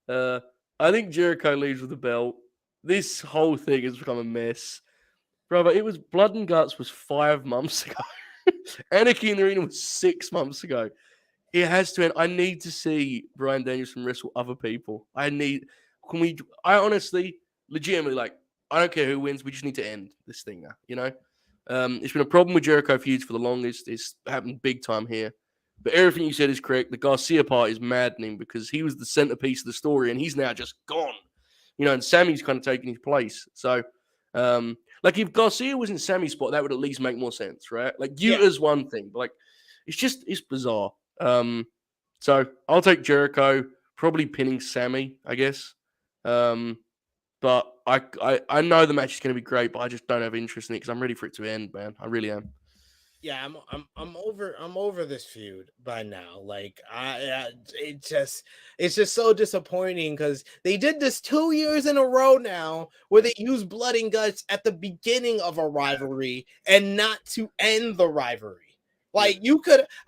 I think Jericho leaves with the belt. This whole thing has become a mess. Brother, it was Blood and Guts was 5 months ago. Anarchy in the Arena was 6 months ago. It has to end. I need to see Bryan Danielson wrestle other people. I honestly, legitimately, I don't care who wins. We just need to end this thing now, you know? It's been a problem with Jericho feuds for the longest. It's happened big time here. But everything you said is correct. The Garcia part is maddening because he was the centerpiece of the story and he's now just gone. You know, and Sammy's kind of taking his place. So, if Garcia was in Sammy's spot, that would at least make more sense, right? Yuta's one thing, but it's bizarre. So I'll take Jericho, probably pinning Sammy, I guess. But I know the match is going to be great, but I just don't have interest in it because I'm ready for it to end, man. I really am.
Yeah, I'm over this feud by now. It's just so disappointing because they did this 2 years in a row now where they use blood and guts at the beginning of a rivalry and not to end the rivalry.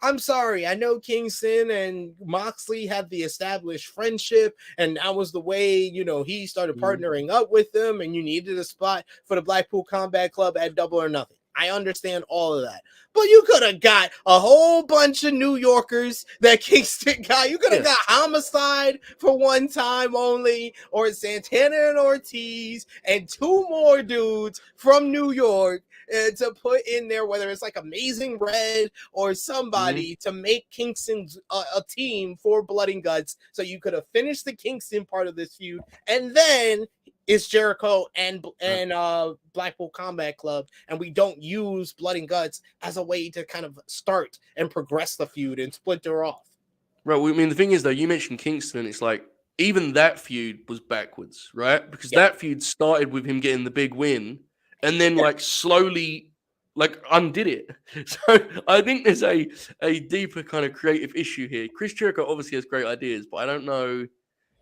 I'm sorry, I know Kingston and Moxley had the established friendship, and that was the way, he started partnering up with them, and you needed a spot for the Blackpool Combat Club at Double or Nothing. I understand all of that. But you could have got a whole bunch of New Yorkers that Kingston got. You could have got Homicide for one time only, or Santana and Ortiz, and 2 more dudes from New York to put in there, whether it's Amazing Red or somebody to make Kingston a team for Blood and Guts. So you could have finished the Kingston part of this feud, and then is Jericho and Blackpool Combat Club, and we don't use Blood and Guts as a way to kind of start and progress the feud and splinter off.
Right. Well, I mean, the thing is, though, you mentioned Kingston, and it's like even that feud was backwards, right? Because that feud started with him getting the big win, and then like slowly like undid it. So I think there's a deeper kind of creative issue here. Chris Jericho obviously has great ideas, but I don't know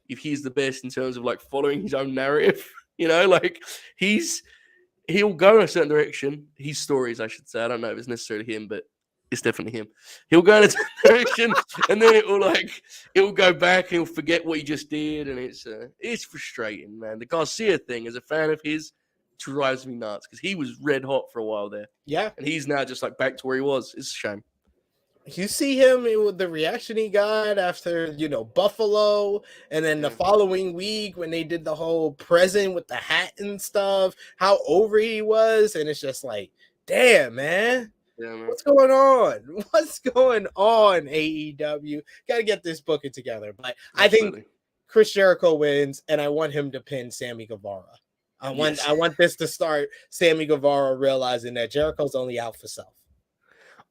if he's the best in terms of like following his own narrative. You know, like he'll go in a certain direction. His stories, I should say. I don't know if it's necessarily him, but it's definitely him. He'll go in a certain direction, and then it'll go back. He'll forget what he just did, and it's frustrating, man. The Garcia thing, as a fan of his, drives me nuts because he was red hot for a while there.
Yeah,
and he's now just like back to where he was. It's a shame.
You see him with the reaction he got after, Buffalo, and then the following week when they did the whole present with the hat and stuff, how over he was. And it's just like, damn, man.
Yeah, man.
What's going on? What's going on, AEW? Got to get this booking together. But I think Chris Jericho wins, and I want him to pin Sammy Guevara. I want this to start Sammy Guevara realizing that Jericho's only out for self.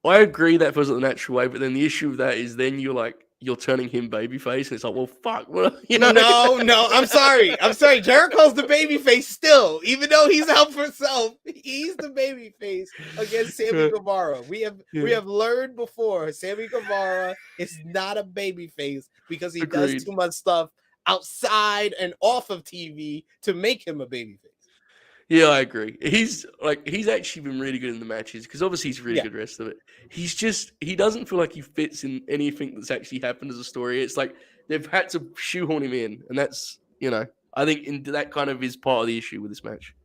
I agree that feels like the natural way, but then the issue with that is then you're turning him babyface, and it's like, well, fuck, No,
I'm sorry. Jericho's the babyface still, even though he's out for self. He's the babyface against Sammy Guevara. We have learned before Sammy Guevara is not a babyface because he does too much stuff outside and off of TV to make him a babyface.
Yeah, I agree. He's actually been really good in the matches because obviously he's really good the rest of it. He doesn't feel like he fits in anything that's actually happened as a story. It's like they've had to shoehorn him in, and that's, I think that kind of is part of the issue with this match.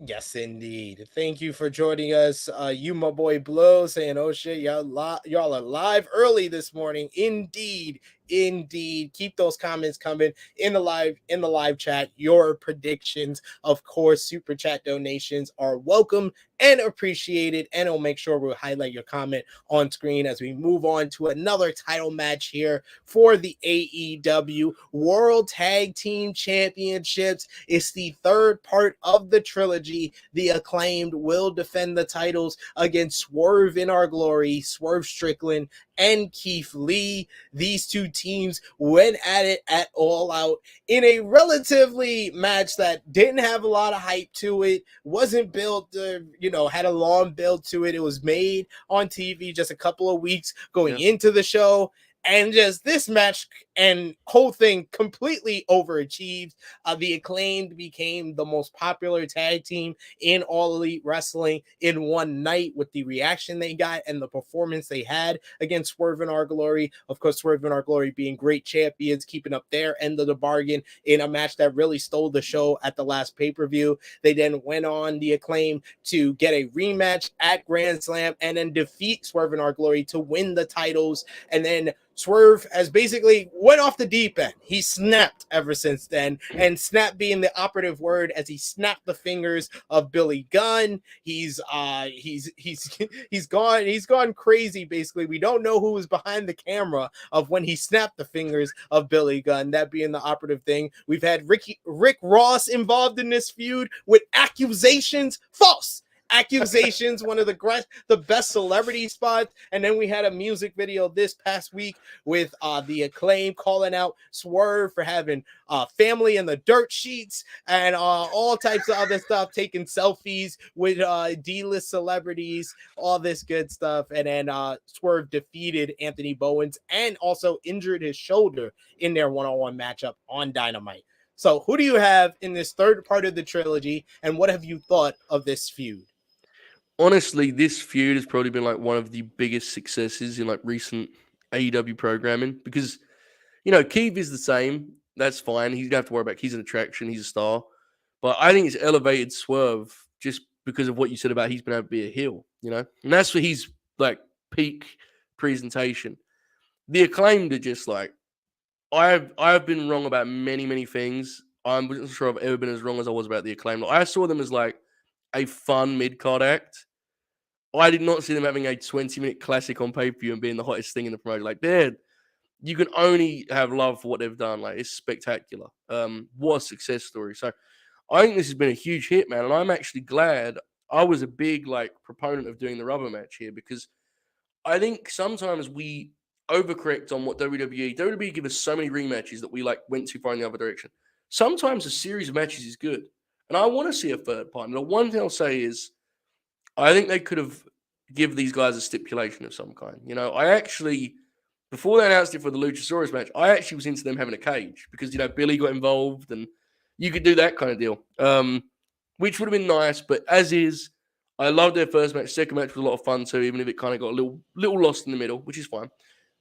Yes, indeed. Thank you for joining us. You, my boy Blow, saying, "Oh shit, y'all are live early this morning." Indeed. Keep those comments coming in the live chat. Your predictions, of course, super chat donations are welcome and appreciated, and we'll make sure we'll highlight your comment on screen as we move on to another title match here for the AEW World Tag Team Championships. It's the third part of the trilogy. The Acclaimed will defend the titles against Swerve in Our Glory, Swerve Strickland, and Keith Lee. These two teams went at it at All Out in a relatively match that didn't have a lot of hype to it, wasn't built, had a long build to it. It was made on TV just a couple of weeks going into the show. And just this match and whole thing completely overachieved. The Acclaimed became the most popular tag team in All Elite Wrestling in one night with the reaction they got and the performance they had against Swerve in Our Glory. Of course, Swerve in Our Glory being great champions, keeping up their end of the bargain in a match that really stole the show at the last pay-per-view. They then went on, the Acclaim, to get a rematch at Grand Slam and then defeat Swerve in Our Glory to win the titles. And then Swerve has basically went off the deep end. He snapped ever since then, and snap being the operative word, as he snapped the fingers of Billy Gunn. He's gone crazy. Basically, we don't know who was behind the camera of when he snapped the fingers of Billy Gunn. That being the operative thing. We've had Rick Ross involved in this feud with accusations, false accusations, one of the best celebrity spots. And then we had a music video this past week with the Acclaim calling out Swerve for having family in the dirt sheets and all types of other stuff, taking selfies with D-list celebrities, all this good stuff. And then Swerve defeated Anthony Bowens and also injured his shoulder in their one-on-one matchup on Dynamite. So who do you have in this third part of the trilogy, and what have you thought of this feud?
Honestly, this feud has probably been like one of the biggest successes in like recent AEW programming because, Keith is the same. That's fine. He's gonna have to worry about. He's an attraction. He's a star. But I think it's elevated Swerve just because of what you said about he's been able to be a heel, and that's for his like peak presentation. The Acclaimed are just like, I've been wrong about many things. I'm not sure I've ever been as wrong as I was about the Acclaimed. I saw them as like a fun mid-card act. I did not see them having a 20-minute classic on pay-per-view and being the hottest thing in the promotion. Like, you can only have love for what they've done. Like, it's spectacular. What a success story. So I think this has been a huge hit, man, and I'm actually glad. I was a big proponent of doing the rubber match here because I think sometimes we overcorrect on what WWE give us so many rematches that we went too far in the other direction. Sometimes a series of matches is good, and I want to see a third partner. The one thing I'll say is I think they could have give these guys a stipulation of some kind. I actually before they announced it for the Luchasaurus match, I actually was into them having a cage because Billy got involved and you could do that kind of deal, which would have been nice. But as is, I loved their first match. Second match was a lot of fun too, even if it kind of got a little lost in the middle, which is fine.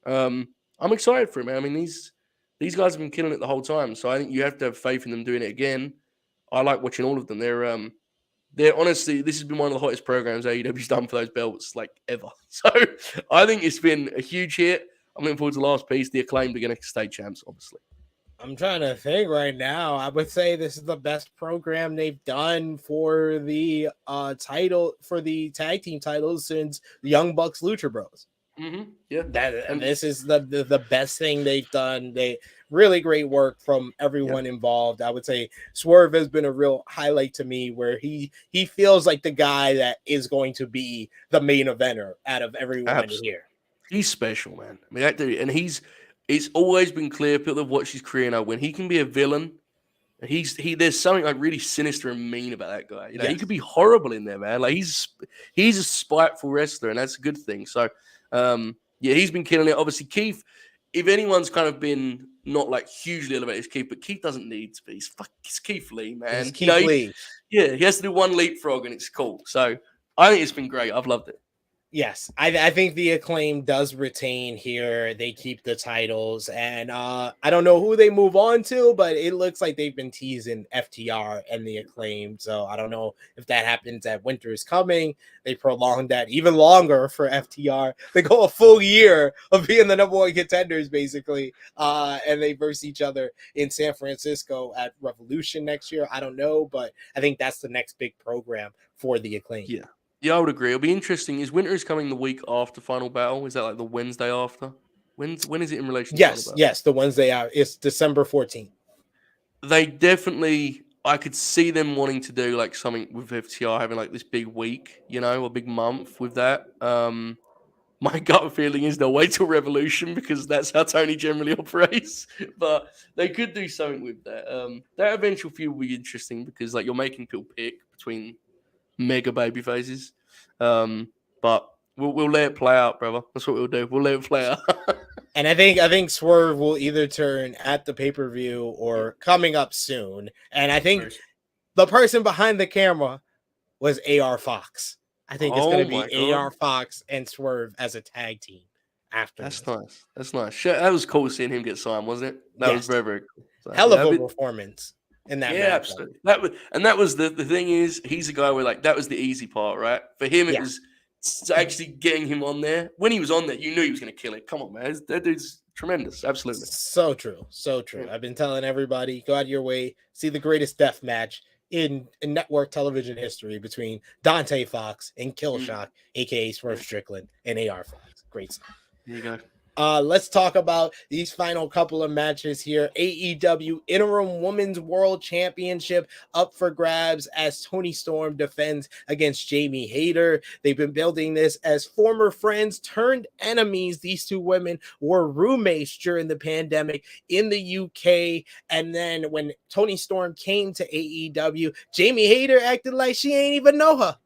I'm excited for it, man. I mean, these guys have been killing it the whole time, so I think you have to have faith in them doing it again. I like watching all of them. They're honestly, this has been one of the hottest programs AEW's done for those belts ever. So I think it's been a huge hit. I'm looking forward to the last piece. The Acclaimed are going to stay champs, obviously.
I'm trying to think right now. I would say this is the best program they've done for the title, for the tag team titles since the Young Bucks Lucha Bros.
Mm-hmm. Yeah,
this is the best thing they've done. They really great work from everyone involved. I would say Swerve has been a real highlight to me, where he feels like the guy that is going to be the main eventer out of everyone here.
He's special, man. I mean, that dude, and it's always been clear. People have watched his career now. When he can be a villain, there's something really sinister and mean about that guy. He could be horrible in there, man. He's a spiteful wrestler, and that's a good thing. So, he's been killing it. Obviously, Keith. If anyone's kind of been not hugely elevated, it's Keith, but Keith doesn't need to be. It's Keith Lee, man.
It's Keith Lee.
He has to do one leapfrog, and it's cool. So, I think it's been great. I've loved it.
Yes, I think the Acclaim does retain here. They keep the titles, and I don't know who they move on to, but it looks like they've been teasing FTR and the Acclaim. So I don't know if that happens at Winter is Coming. They prolong that even longer for FTR. They go a full year of being the number one contenders, basically, and they verse each other in San Francisco at Revolution next year. I don't know, but I think that's the next big program for the Acclaim.
Yeah, I would agree. It'll be interesting. Is Winter is Coming the week after Final Battle? Is that the Wednesday after? When is it in relation to Final Battle? Yes,
the Wednesday out. It's December 14th.
They definitely, I could see them wanting to do something with FTR, having this big week, a big month with that. My gut feeling is they'll wait till Revolution because that's how Tony generally operates. But they could do something with that. That eventual feud will be interesting because you're making people pick between mega baby faces, but we'll let it play out, brother. That's what we'll do. We'll let it play out.
And I think Swerve will either turn at the pay-per-view or coming up soon. And I think the person behind the camera was AR Fox. I think it's going to be AR Fox and Swerve as a tag team after.
That's nice. That was cool seeing him get signed, wasn't it? That was very, very cool. So,
hell of a performance. In that match.
Absolutely. That was the thing is he's a guy where that was the easy part, right? For him, it was actually getting him on there. When he was on there, you knew he was going to kill it. Come on, man, that dude's tremendous. Absolutely,
so true. Yeah. I've been telling everybody, go out of your way, see the greatest death match in network television history between Dante Fox and Killshot, aka Swerve Strickland, and AR Fox. Great stuff.
There you go.
Let's talk about these final couple of matches here. AEW Interim Women's World Championship up for grabs as Toni Storm defends against Jamie Hayter. They've been building this as former friends turned enemies. These two women were roommates during the pandemic in the UK. And then when Toni Storm came to AEW, Jamie Hayter acted like she ain't even know her.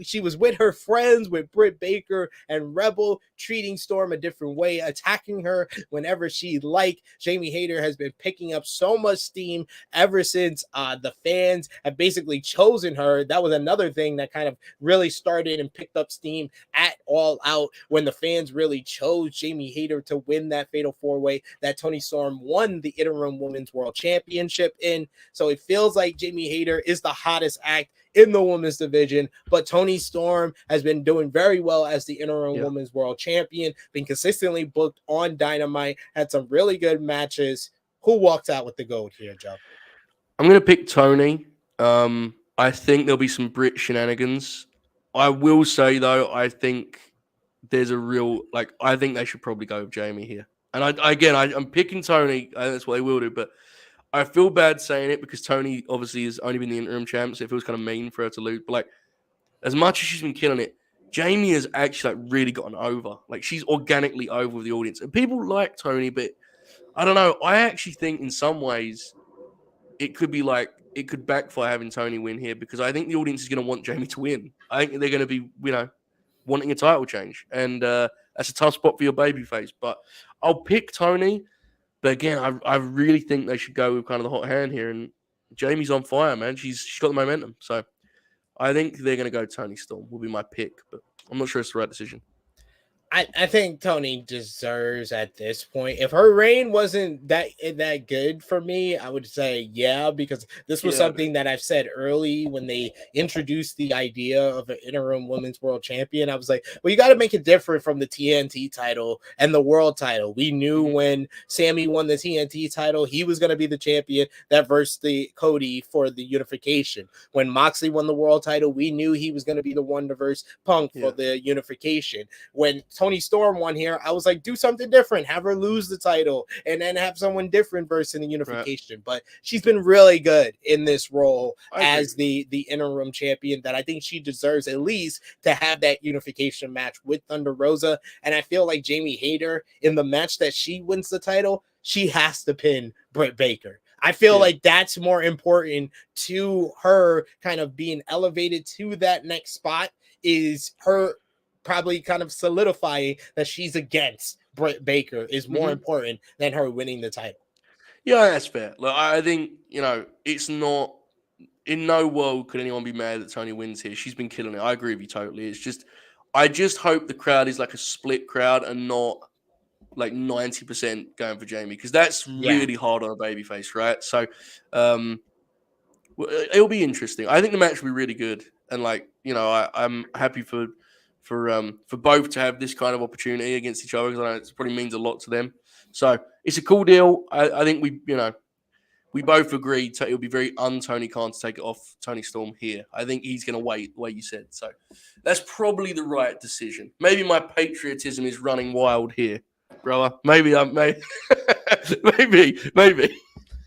She was with her friends, with Britt Baker and Rebel, treating Storm a different way, attacking her whenever she liked. Jamie Hayter has been picking up so much steam ever since the fans have basically chosen her. That was another thing that kind of really started and picked up steam at All Out when the fans really chose Jamie Hayter to win that Fatal 4-Way that Toni Storm won the Interim Women's World Championship in. So it feels like Jamie Hayter is the hottest act in the women's division, but Toni Storm has been doing very well as the interim women's world champion, been consistently booked on Dynamite, had some really good matches. Who walked out with the gold here, Joe?
I'm going to pick Toni. I think there'll be some Brit shenanigans. I will say, though, I think there's a real, I think they should probably go with Jamie here. And I'm picking Toni, and that's what they will do, but I feel bad saying it because Tony obviously has only been the interim champ, so it feels kind of mean for her to lose. But like, as much as she's been killing it, Jamie has actually like really gotten over. Like, she's organically over with the audience, and people like Tony, but I don't know. I actually think in some ways it could be like it could backfire having Tony win here because I think the audience is going to want Jamie to win. I think they're going to be, wanting a title change, and that's a tough spot for your babyface. But I'll pick Tony. But again, I really think they should go with kind of the hot hand here. And Jamie's on fire, man. She's got the momentum. So I think they're going to go Tony Storm will be my pick. But I'm not sure it's the right decision.
I think Tony deserves at this point. If her reign wasn't that good for me, I would say yeah, because this was something that I've said early when they introduced the idea of an interim women's world champion. I was like, well, you got to make it different from the TNT title and the world title. We knew when Sammy won the TNT title, he was going to be the champion that versed the Cody for the unification. When Moxley won the world title, we knew he was going to be the one to verse Punk for the unification. When Tony Storm won here, I was like, do something different, have her lose the title and then have someone different versus in the unification. But she's been really good in this role as the interim champion, that I think she deserves at least to have that unification match with Thunder Rosa. And I feel like Jamie Hayter, in the match that she wins the title, she has to pin Britt Baker. I feel like that's more important to her kind of being elevated to that next spot, is her probably kind of solidifying that she's against Britt Baker is more important than her winning the title.
Yeah, that's fair. Look, I think, it's not, in no world could anyone be mad that Tony wins here. She's been killing it. I agree with you totally. It's just, I just hope the crowd is like a split crowd and not like 90% going for Jamie, because that's really hard on a babyface, right? So it'll be interesting. I think the match will be really good. And I'm happy for both to have this kind of opportunity against each other, because I know it probably means a lot to them. So it's a cool deal. I think we both agree it'll be very un-Tony Khan to take it off Tony Storm here. I think he's going to wait, the way you said. So that's probably the right decision. Maybe my patriotism is running wild here, brother. Maybe. Maybe.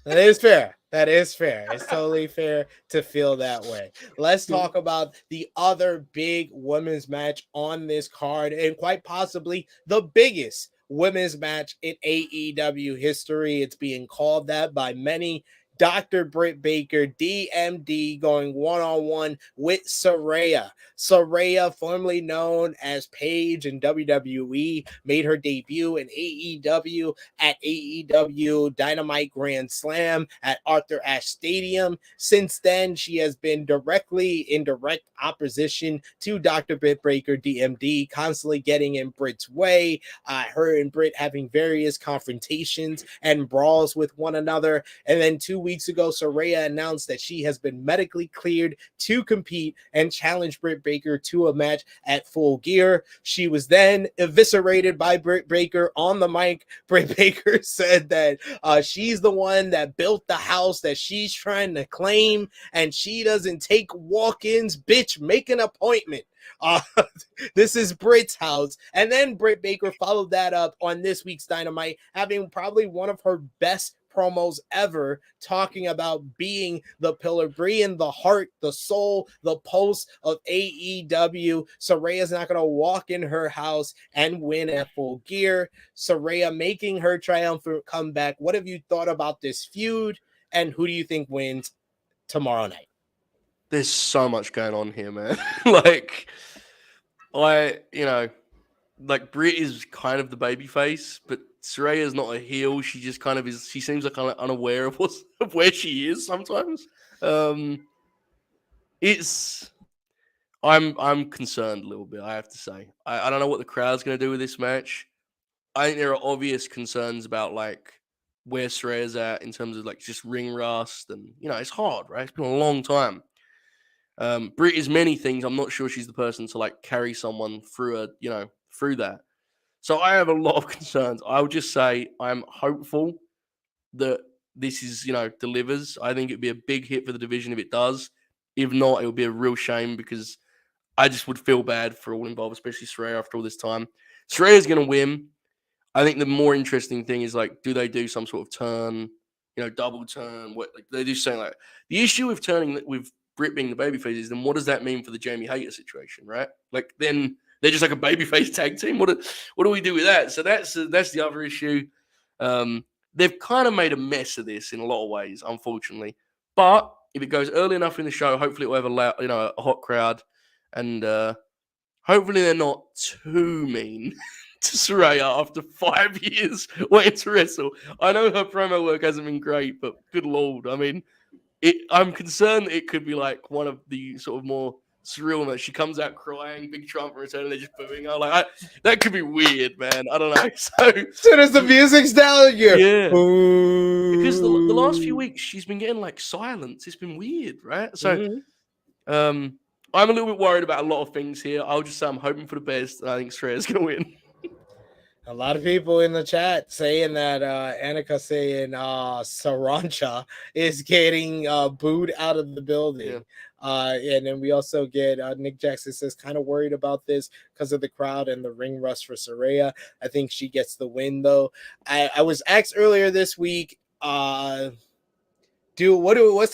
That is fair. That is fair. It's totally fair to feel that way. Let's talk about the other big women's match on this card, and quite possibly the biggest women's match in AEW history. It's being called that by many. Dr. Britt Baker, DMD, going one-on-one with Saraya. Saraya, formerly known as Paige in WWE, made her debut in AEW at AEW Dynamite Grand Slam at Arthur Ashe Stadium. Since then, she has been in direct opposition to Dr. Britt Baker, DMD, constantly getting in Britt's way. Her and Britt having various confrontations and brawls with one another. And then 2 weeks ago, Saraya announced that she has been medically cleared to compete and challenge Britt Baker to a match at Full Gear. She was then eviscerated by Britt Baker on the mic. Britt Baker said that she's the one that built the house that she's trying to claim, and she doesn't take walk-ins. Bitch, make an appointment. This is Britt's house. And then Britt Baker followed that up on this week's Dynamite, having probably one of her best promos ever, talking about being the pillar, being the heart, the soul, the pulse of AEW. Saraya's not going to walk in her house and win at Full Gear. Saraya making her triumphant comeback. What have you thought about this feud, and who do you think wins tomorrow night?
There's so much going on here, man. Britt is kind of the baby face, but Saraya is not a heel. She just kind of is. She seems like kind of unaware of where she is sometimes. I'm concerned a little bit, I have to say. I don't know what the crowd's going to do with this match. I think there are obvious concerns about where Saraya's at in terms of just ring rust, and it's hard, right? It's been a long time. Britt is many things. I'm not sure she's the person to carry someone through through that. So I have a lot of concerns. I would just say I'm hopeful that this is, delivers. I think it'd be a big hit for the division if it does. If not, it would be a real shame, because I just would feel bad for all involved, especially Saraya after all this time. Saraya's going to win. I think the more interesting thing is do they do some sort of turn? double turn. What like, they're just saying like the issue with turning with Britt being the babyface is then what does that mean for the Jamie Hayter situation, right? Like then they're just like a babyface tag team. What do we do with that? So that's the other issue. They've kind of made a mess of this in a lot of ways, unfortunately. But if it goes early enough in the show, hopefully it will have a hot crowd, and hopefully they're not too mean to Saraya after 5 years waiting to wrestle. I know her promo work hasn't been great, but good lord, I mean, I'm concerned that it could be like one of the sort of more surreal that she comes out crying, big Trump return, and they're just booing her. Like that could be weird, man. I don't know. So
soon as the music's down,
yeah, because the last few weeks she's been getting like silence. It's been weird, right? So, I'm a little bit worried about a lot of things here. I'll just say I'm hoping for the best, and I think Saraya's gonna win.
A lot of people in the chat saying that Annika saying Sarancha is getting booed out of the building. Yeah. And then we also get Nick Jackson says kind of worried about this because of the crowd and the ring rust for Saraya. I think she gets the win though. I was asked earlier this week, what's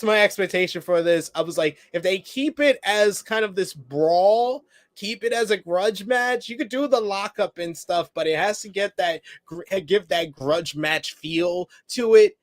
my expectation for this? I was like, if they keep it as kind of this brawl, keep it as a grudge match, you could do the lockup and stuff, but it has to give that grudge match feel to it.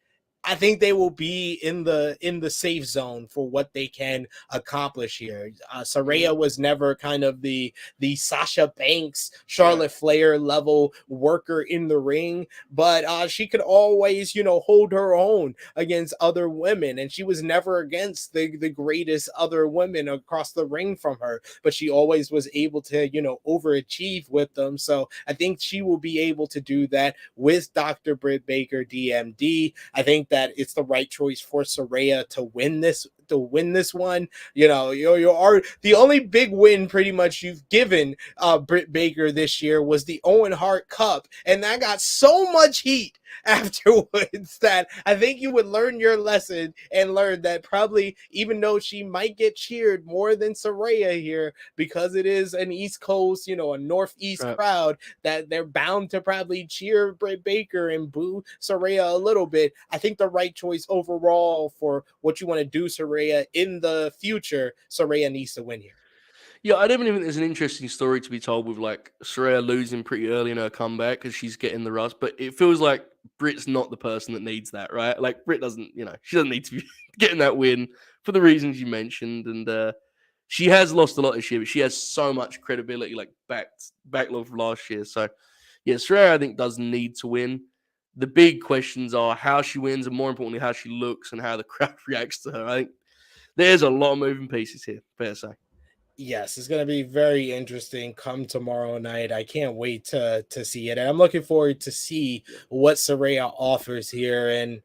I think they will be in the safe zone for what they can accomplish here. Saraya was never kind of the Sasha Banks, Charlotte Flair level worker in the ring, but she could always, hold her own against other women, and she was never against the greatest other women across the ring from her, but she always was able to, overachieve with them. So I think she will be able to do that with Dr. Britt Baker, DMD. I think that it's the right choice for Saraya to win this one. You are the only big win pretty much you've given Britt Baker this year was the Owen Hart Cup, and that got so much heat afterwards that I think you would learn your lesson and learn that probably even though she might get cheered more than Saraya here because it is an East Coast, a Northeast crowd, that they're bound to probably cheer Britt Baker and boo Saraya a little bit. I think the right choice overall for what you want to do Saraya in the future, Saraya needs to win here.
Yeah, I definitely think there's an interesting story to be told with like Saraya losing pretty early in her comeback because she's getting the rust. But it feels like Britt's not the person that needs that, right? Like Britt doesn't, she doesn't need to be getting that win for the reasons you mentioned. And she has lost a lot this year, but she has so much credibility, like backlog from last year. So yeah, Saraya I think does need to win. The big questions are how she wins, and more importantly, how she looks and how the crowd reacts to her. I think there's a lot of moving pieces here, fair to say.
Yes, it's going to be very interesting come tomorrow night. I can't wait to see it. And I'm looking forward to see what Saraya offers here. And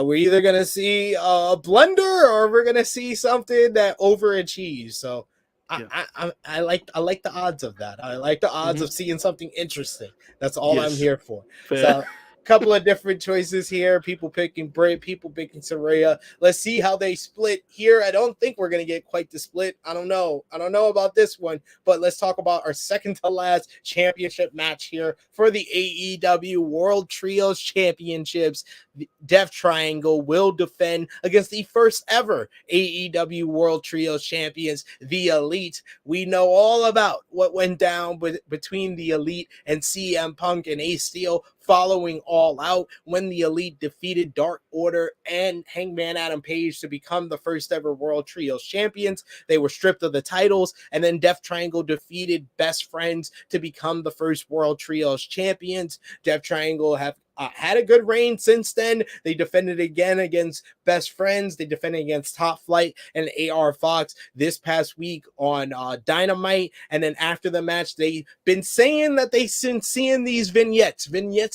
we're either going to see a blunder or we're going to see something that overachieves. So I like the odds of that. I like the odds of seeing something interesting. That's all I'm here for.
Fair.
So couple of different choices here. People picking Britt, people picking Saraya. Let's see how they split here. I don't think we're going to get quite the split. I don't know about this one, but let's talk about our second to last championship match here for the AEW World Trios Championships. The Death Triangle will defend against the first ever AEW World Trios Champions, the Elite. We know all about what went down between the Elite and CM Punk and Ace Steel following All Out when the Elite defeated Dark Order and Hangman Adam Page to become the first ever World Trios Champions. They were stripped of the titles, and then Death Triangle defeated Best Friends to become the first World Trios Champions. Death Triangle have had a good reign since then. They defended again against Best Friends. They defended against Top Flight and AR Fox this past week on Dynamite. And then after the match, they've been saying that they've been seeing these vignettes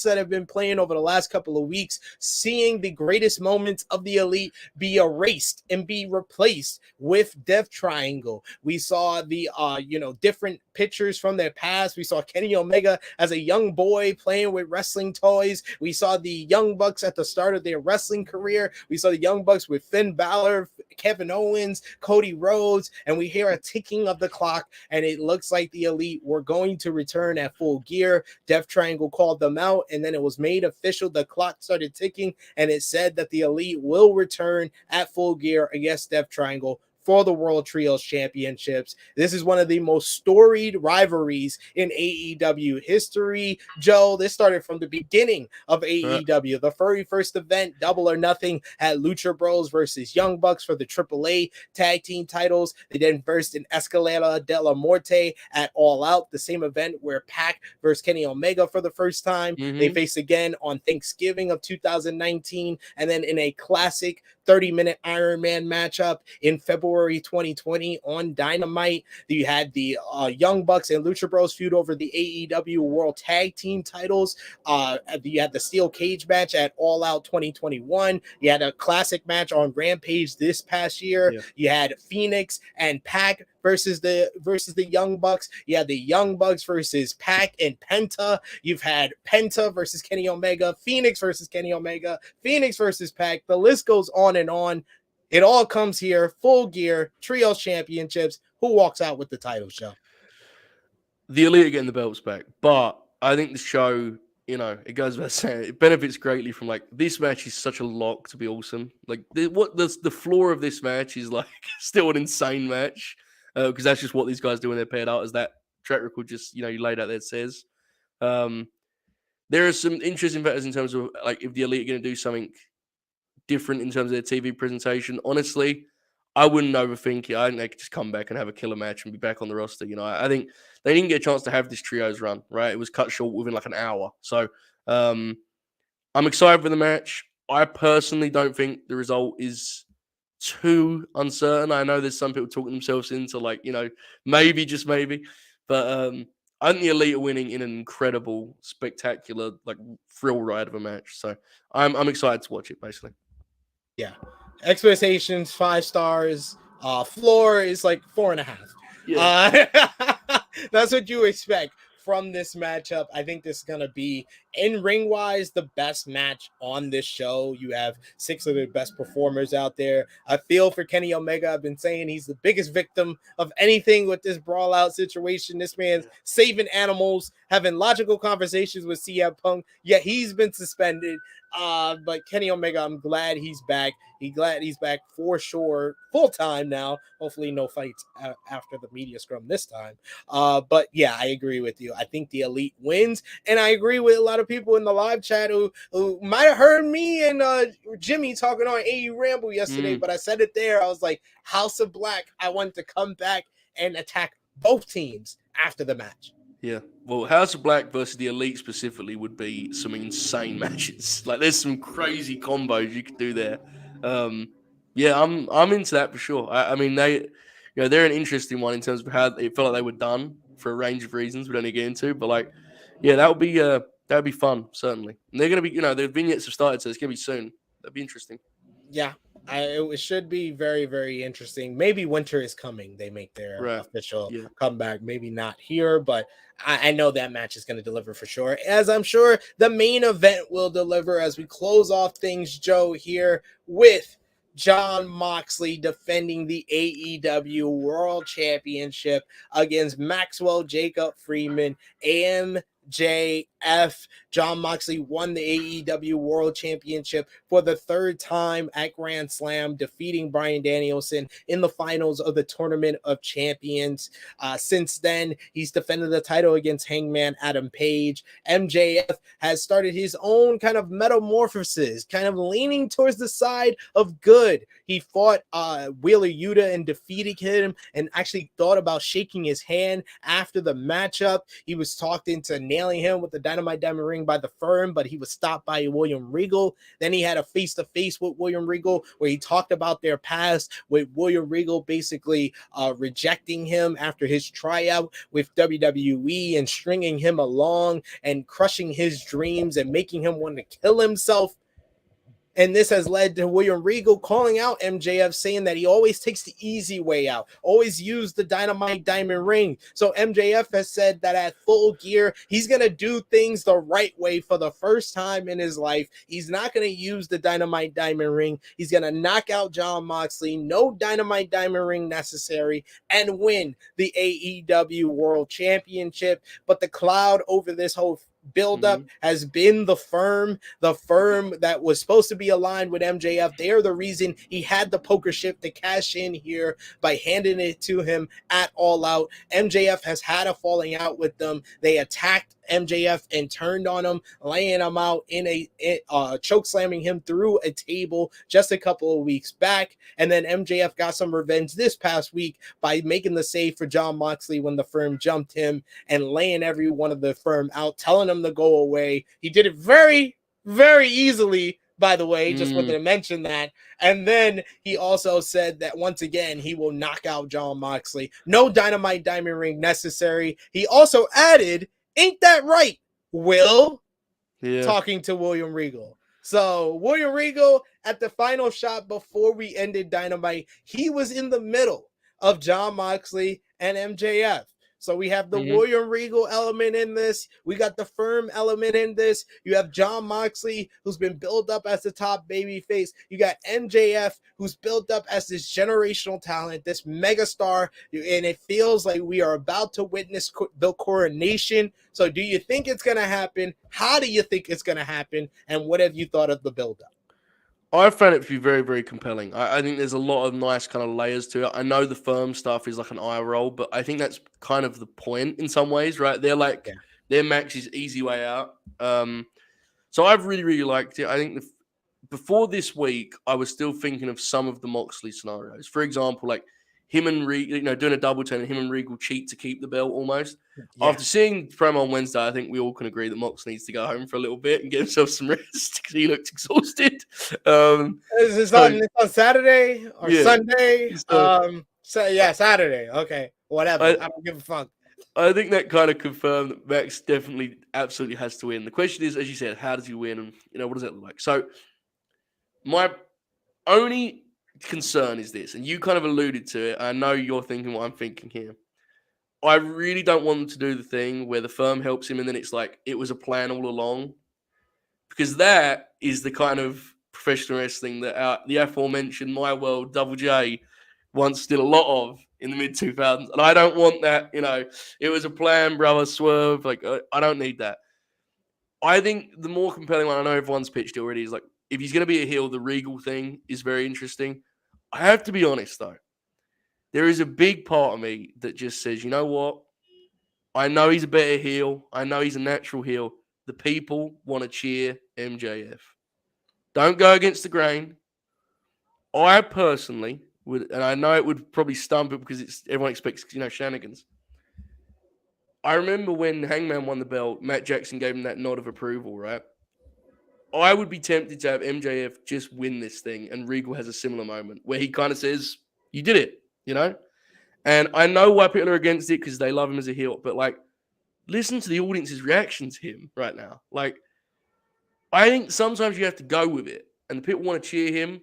that have been playing over the last couple of weeks, seeing the greatest moments of the Elite be erased and be replaced with Death Triangle. We saw the different pictures from their past. We saw Kenny Omega as a young boy playing with wrestling toys. We saw the Young Bucks at the start of their wrestling career. We saw the Young Bucks with Finn Balor, Kevin Owens, Cody Rhodes, and we hear a ticking of the clock, and it looks like the Elite were going to return at Full Gear. Death Triangle called them out, and then it was made official. The clock started ticking, and it said that the Elite will return at Full Gear against Death Triangle for the World Trios Championships. This is one of the most storied rivalries in AEW history. Joe, this started from the beginning of AEW. The very first event, Double or Nothing, had Lucha Bros versus Young Bucks for the AAA tag team titles. They then versed in Escalera de la Muerte at All Out, the same event where Pac versus Kenny Omega for the first time. They faced again on Thanksgiving of 2019, and then in a classic 30-minute Iron Man matchup in February 2020 on Dynamite. You had the Young Bucks and Lucha Bros feud over the AEW World Tag Team titles. You had the Steel Cage match at All Out 2021. You had a classic match on Rampage this past year. Yeah. You had Phoenix and Pac versus the Young Bucks. You had the Young Bucks versus Pac and Penta. You've had Penta versus Kenny Omega, Phoenix versus Kenny Omega, Phoenix versus Pac. The list goes on and on. It all comes here, Full Gear, Trios Championships. Who walks out with the title, show?
The Elite are getting the belts back, but I think the show, it goes without saying, it benefits greatly from this match is such a lock to be awesome. The floor of this match is still an insane match. Because that's just what these guys do when they're paired out, as that track record just, you laid out there says. There are some interesting factors in terms of, if the Elite are going to do something different in terms of their TV presentation. Honestly, I wouldn't overthink it. I think they could just come back and have a killer match and be back on the roster. I think they didn't get a chance to have this trios run, right? It was cut short within an hour. So I'm excited for the match. I personally don't think the result is too uncertain. I know there's some people talking themselves into maybe, just maybe, but I think the Elite are winning in an incredible, spectacular, thrill ride of a match. So I'm excited to watch it, basically.
Yeah, expectations 5 stars. Floor is 4.5. Yeah, that's what you expect from this matchup. I think this is going to be, in ring wise, the best match on this show. You have 6 of the best performers out there. I feel for Kenny Omega. I've been saying he's the biggest victim of anything with this brawl out situation. This man's saving animals, having logical conversations with CM Punk, yet he's been suspended. But Kenny Omega, I'm glad he's back. He's back for sure, full time now. Hopefully no fights after the media scrum this time. But yeah, I agree with you. I think the Elite wins, and I agree with a lot of people in the live chat who might have heard me and Jimmy talking on AE Ramble yesterday, but I said it there. I was like, House of Black, I want to come back and attack both teams after the match.
Yeah, well, House of Black versus the Elite specifically would be some insane matches. There's some crazy combos you could do there. Yeah, I'm into that for sure. I mean, they're an interesting one in terms of how it felt like they were done for a range of reasons we don't need to get into. But that would be fun, certainly. And they're gonna be, the vignettes have started, so it's gonna be soon. That'd be interesting.
Yeah. It should be very, very interesting. Maybe winter is coming. They make their official comeback. Maybe not here, but I know that match is going to deliver for sure. As I'm sure the main event will deliver as we close off things, Joe, here with Jon Moxley defending the AEW World Championship against Maxwell Jacob Friedman and MJF. Jon Moxley won the AEW World Championship for the 3rd time at Grand Slam, defeating Bryan Danielson in the finals of the Tournament of Champions. Since then, he's defended the title against Hangman Adam Page. MJF has started his own kind of metamorphosis, kind of leaning towards the side of good. He fought Wheeler Yuta and defeated him, and actually thought about shaking his hand after the matchup. He was talked into nailing him with the Dynamite Diamond Ring by the Firm, but he was stopped by William Regal. Then he had a face-to-face with William Regal where he talked about their past, with William Regal basically rejecting him after his tryout with WWE and stringing him along and crushing his dreams and making him want to kill himself. And this has led to William Regal calling out MJF, saying that he always takes the easy way out, always use the Dynamite Diamond Ring. So MJF has said that at Full Gear, he's going to do things the right way for the first time in his life. He's not going to use the Dynamite Diamond Ring. He's going to knock out Jon Moxley, no Dynamite Diamond Ring necessary, and win the AEW World Championship. But the cloud over this whole buildup has been the firm that was supposed to be aligned with MJF. They are the reason he had the poker chip to cash in here by handing it to him at All Out. MJF has had a falling out with them. They attacked MJF and turned on him, laying him out in choke slamming him through a table just a couple of weeks back. And then MJF got some revenge this past week by making the save for Jon Moxley when the firm jumped him and laying every one of the firm out, telling him to go away. He did it very, very easily, by the way, just wanted to mention that. And then he also said that once again, he will knock out Jon Moxley. No Dynamite Diamond Ring necessary. He also added, ain't that right, Will? Yeah. Talking to William Regal. So William Regal at the final shot before we ended Dynamite, he was in the middle of Jon Moxley and MJF. So we have the William Regal element in this. We got the firm element in this. You have Jon Moxley, who's been built up as the top babyface. You got MJF, who's built up as this generational talent, this megastar. And it feels like we are about to witness the coronation. So do you think it's going to happen? How do you think it's going to happen? And what have you thought of the buildup?
I found it to be very, very compelling. I think there's a lot of nice kind of layers to it. I know the firm stuff is like an eye roll, but I think that's kind of the point in some ways, right? They're like, their match is easy way out. So I've really, really liked it. I think before this week, I was still thinking of some of the Moxley scenarios. For example, like him and Regal, doing a double turn and him and Regal cheat to keep the belt almost. Yeah. After seeing the promo on Wednesday, I think we all can agree that Mox needs to go home for a little bit and get himself some rest because he looked exhausted.
Is this on Saturday or Sunday? Saturday. Okay, whatever. I don't give a fuck.
I think that kind of confirmed that Max definitely absolutely has to win. The question is, as you said, how does he win? And, what does that look like? So my only concern is this, and you kind of alluded to it. I know you're thinking what I'm thinking here. I really don't want them to do the thing where the firm helps him and then it's like it was a plan all along, because that is the kind of professional wrestling that the aforementioned My World Double J once did a lot of in the mid-2000s, and I don't want that. It was a plan, brother, swerve. Like I don't need that. I think the more compelling one, I know everyone's pitched it already, is like if he's going to be a heel, the Regal thing is very interesting. I have to be honest, though. There is a big part of me that just says, you know what? I know he's a better heel. I know he's a natural heel. The people want to cheer MJF. Don't go against the grain. I personally would, and I know it would probably stump it because everyone expects, shenanigans. I remember when Hangman won the belt, Matt Jackson gave him that nod of approval, right? I would be tempted to have MJF just win this thing, and Regal has a similar moment where he kind of says, you did it, And I know why people are against it because they love him as a heel, but, listen to the audience's reaction to him right now. I think sometimes you have to go with it, and the people want to cheer him.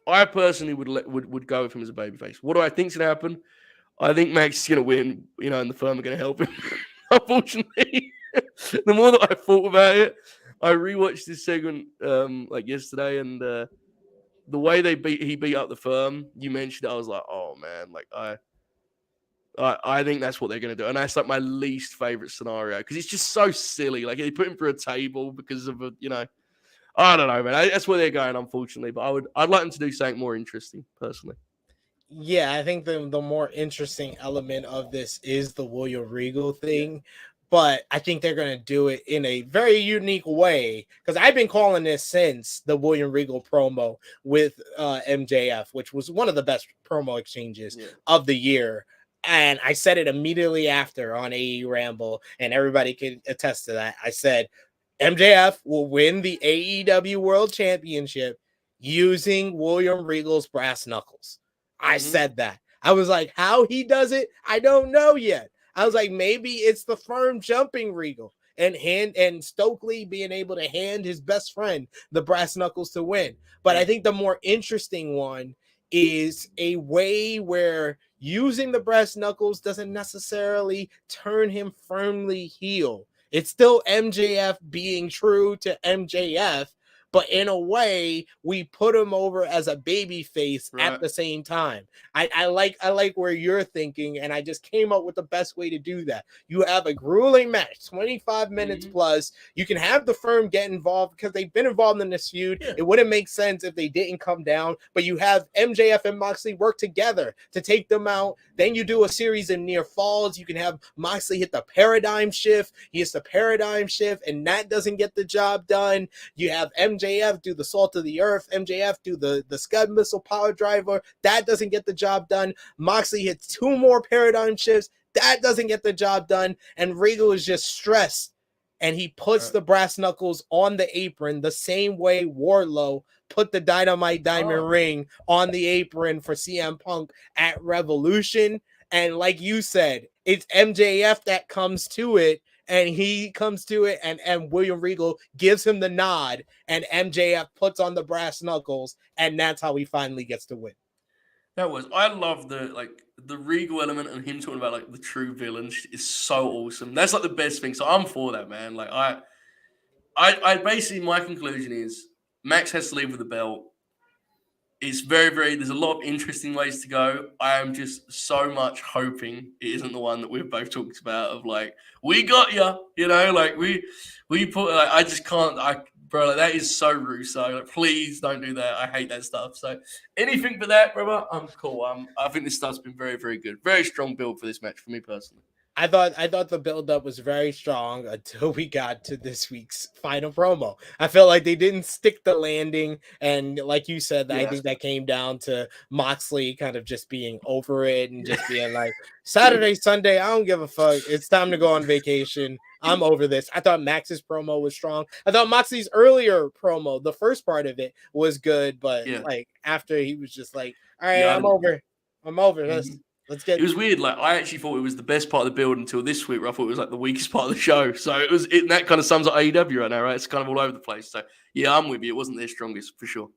I personally would go with him as a babyface. What do I think's going to happen? I think Max is going to win, and the firm are going to help him. Unfortunately, the more that I thought about it, I rewatched this segment yesterday, and the way he beat up the firm, you mentioned it, I was like, oh man, I think that's what they're going to do, and that's my least favorite scenario because it's just so silly. They put him through a table because of I don't know, man. That's where they're going, unfortunately. But I'd like them to do something more interesting, personally.
Yeah, I think the more interesting element of this is the William Regal thing. Yeah. But I think they're going to do it in a very unique way because I've been calling this since the William Regal promo with MJF, which was one of the best promo exchanges of the year. And I said it immediately after on AE Ramble, and everybody can attest to that. I said MJF will win the AEW World Championship using William Regal's brass knuckles. I said that. I was like, how he does it, I don't know yet. I was like, maybe it's the firm jumping Regal. and Stokely being able to hand his best friend the brass knuckles to win. But I think the more interesting one is a way where using the brass knuckles doesn't necessarily turn him firmly heel. It's still MJF being true to MJF, but in a way, we put him over as a baby face at the same time. I like where you're thinking, and I just came up with the best way to do that. You have a grueling match, 25 minutes plus. You can have the firm get involved because they've been involved in this feud. It wouldn't make sense if they didn't come down, but you have MJF and Moxley work together to take them out. Then you do a series of near falls. You can have Moxley hit the paradigm shift. He hits the paradigm shift, and that doesn't get the job done. You have MJF do the salt of the earth. MJF do the Scud missile power driver. That doesn't get the job done. Moxley hits 2 more paradigm shifts. That doesn't get the job done. And Regal is just stressed. And he puts the brass knuckles on the apron the same way Wardlow put the Dynamite Diamond ring on the apron for CM Punk at Revolution. And like you said, it's MJF that comes to it. And he comes to it, and William Regal gives him the nod, and MJF puts on the brass knuckles, and that's how he finally gets to win.
I love the Regal element and him talking about like the true villains is so awesome. That's like the best thing. So I'm for that, man. Like I basically, my conclusion is Max has to leave with the belt. It's there's a lot of interesting ways to go. I am just so much hoping it isn't the one that we've both talked about of like, we got you, like we put, like, I just can't, bro, like, that is so Russo. Like, please don't do that. I hate that stuff. So anything but that, brother, I'm cool. I think this stuff's been very, very good. Very strong build for this match for me personally.
I thought the build-up was very strong until we got to this week's final promo. I felt like they didn't stick the landing, and like you said, I think that came down to Moxley kind of just being over it and just being like, Saturday, Sunday, I don't give a fuck. It's time to go on vacation. I'm over this. I thought Max's promo was strong. I thought Moxley's earlier promo, the first part of it, was good, but like after he was just like, all right, I'm over. Let's get.
It was weird. Like, I actually thought it was the best part of the build until this week, where I thought it was like the weakest part of the show. So that kind of sums up AEW right now, right? It's kind of all over the place. So yeah, I'm with you. It wasn't their strongest for sure.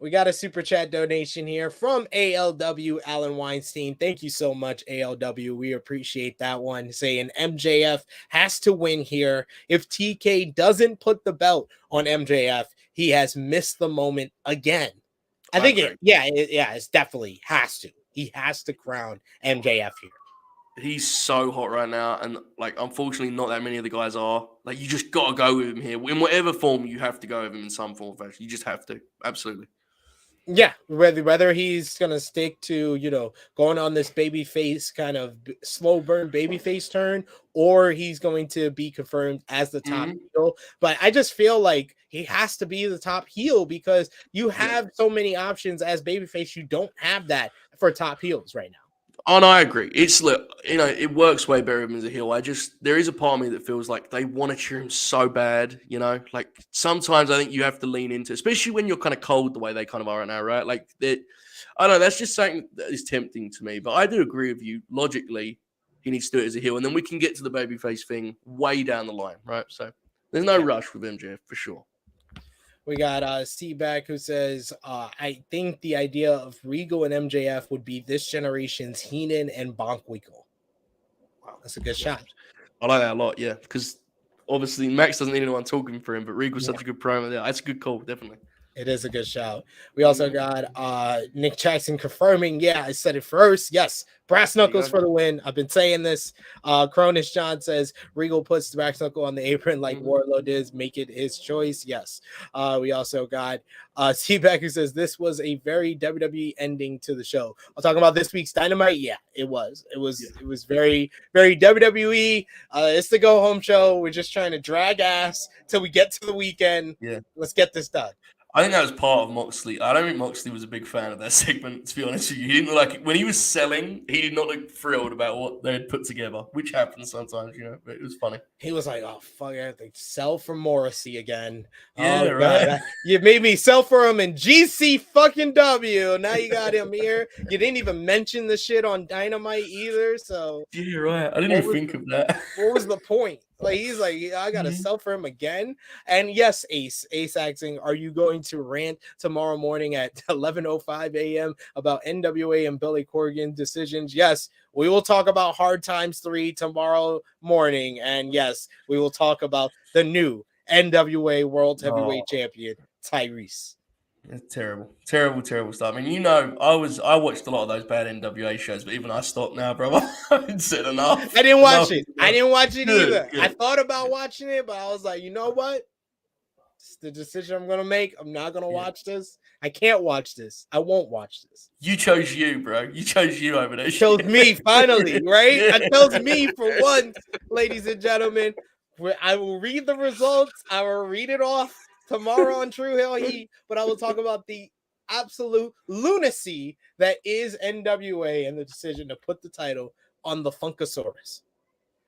We got a super chat donation here from ALW Alan Weinstein. Thank you so much, ALW. We appreciate that one. Saying MJF has to win here. If TK doesn't put the belt on MJF, he has missed the moment again. I think it's definitely has to. He has to crown MJF here.
He's so hot right now, and like, unfortunately, not that many of the guys are. Like, you just gotta go with him here in whatever form. You have to go with him in some form of fashion. You just have to, absolutely.
Yeah, whether he's gonna stick to going on this babyface kind of slow burn babyface turn, or he's going to be confirmed as the top heel. But I just feel like he has to be the top heel because you have so many options as babyface. You don't have that for top heels right now.
Oh, no, I agree. It works way better as a heel. There is a part of me that feels like they want to cheer him so bad, like sometimes I think you have to lean into, especially when you're kind of cold the way they kind of are right now, right? Like that, I don't know, that's just something that is tempting to me, but I do agree with you. Logically, he needs to do it as a heel, and then we can get to the babyface thing way down the line, right? So there's no rush with MJF for sure.
We got C-Back who says, I think the idea of Regal and MJF would be this generation's Heenan and Bonkwinkle. Wow, that's a good shot.
I like that a lot, yeah, because obviously Max doesn't need anyone talking for him, but Regal's such a good promo. Yeah, that's a good call, definitely.
It is a good shout. We also got Nick Jackson confirming, I said it first. Yes, brass knuckles for the win. I've been saying this. Cronus John says Regal puts the brass knuckle on the apron like Wardlow did. Make it his choice. Yes. We also got C-Back who says this was a very WWE ending to the show. I'm talking about this week's Dynamite. Yeah, it was. It was very, very WWE. It's the go home show. We're just trying to drag ass till we get to the weekend.
Yeah.
Let's get this done.
I think that was part of Moxley. I don't think Moxley was a big fan of that segment, to be honest with you. He didn't like when he was selling, he did not look thrilled about what they had put together, which happens sometimes, but it was funny.
He was like, oh, fuck, I have to sell for Morrissey again.
Yeah, right.
God, you made me sell for him in GC fucking W. Now you got him here. You didn't even mention the shit on Dynamite either, so.
Yeah, right. I didn't even think of that.
What was the point? Like he's like, I gotta sell for him again. And yes, Ace asking, are you going to rant tomorrow morning at 11:05 a.m. about NWA and Billy Corgan decisions? Yes, we will talk about Hard Times 3 tomorrow morning. And yes, we will talk about the new NWA World Heavyweight Champion, Tyrese.
It's terrible stuff. I mean, I watched a lot of those bad NWA shows, but even I stopped now, bro. I've said enough.
I didn't watch it. I didn't watch it either.
Good.
I thought about watching it, but I was like, you know what? It's the decision I'm gonna make. I'm not gonna watch this. I can't watch this. I won't watch this.
You chose you, bro. You chose you over there.
Chose me finally, right? I chose me for once, ladies and gentlemen. Where I will read the results. I will read it off tomorrow on True Hill Heat, but I will talk about the absolute lunacy that is NWA and the decision to put the title on the Funkasaurus.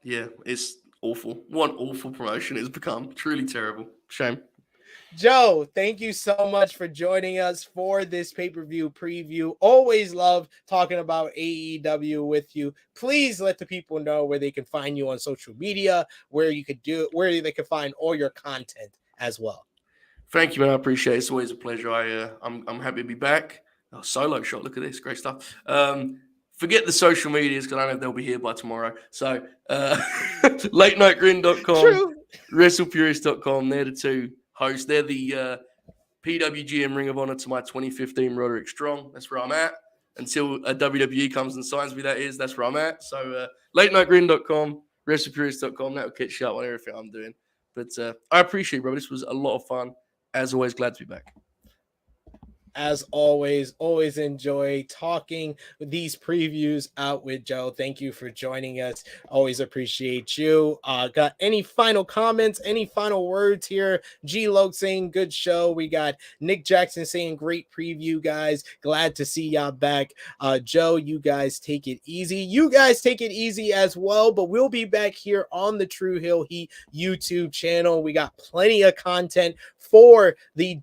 Yeah, it's awful. What an awful promotion it's become. Truly terrible. Shame.
Joe, thank you so much for joining us for this pay-per-view preview. Always love talking about AEW with you. Please let the people know where they can find you on social media, where they can find all your content as well.
Thank you, man. I appreciate it. It's always a pleasure. I'm happy to be back. Oh, solo shot. Look at this. Great stuff. Forget the social medias because I don't know if they'll be here by tomorrow. So latenightgrin.com, WrestlePurists.com. They're the two hosts. They're the PWG and Ring of Honor to my 2015 Roderick Strong. That's where I'm at. Until a WWE comes and signs me, that's where I'm at. So latenightgrin.com, WrestlePurists.com. That'll catch you up on everything I'm doing. But I appreciate it, bro. This was a lot of fun. As always, glad to be back.
As always enjoy talking these previews out with Joe. Thank you for joining us. Always appreciate you. Got any final comments, any final words here? G Loke saying good show. We got Nick Jackson saying great preview, guys. Glad to see y'all back. Joe, you guys take it easy. You guys take it easy as well, but we'll be back here on the True Hill Heat YouTube channel. We got plenty of content for the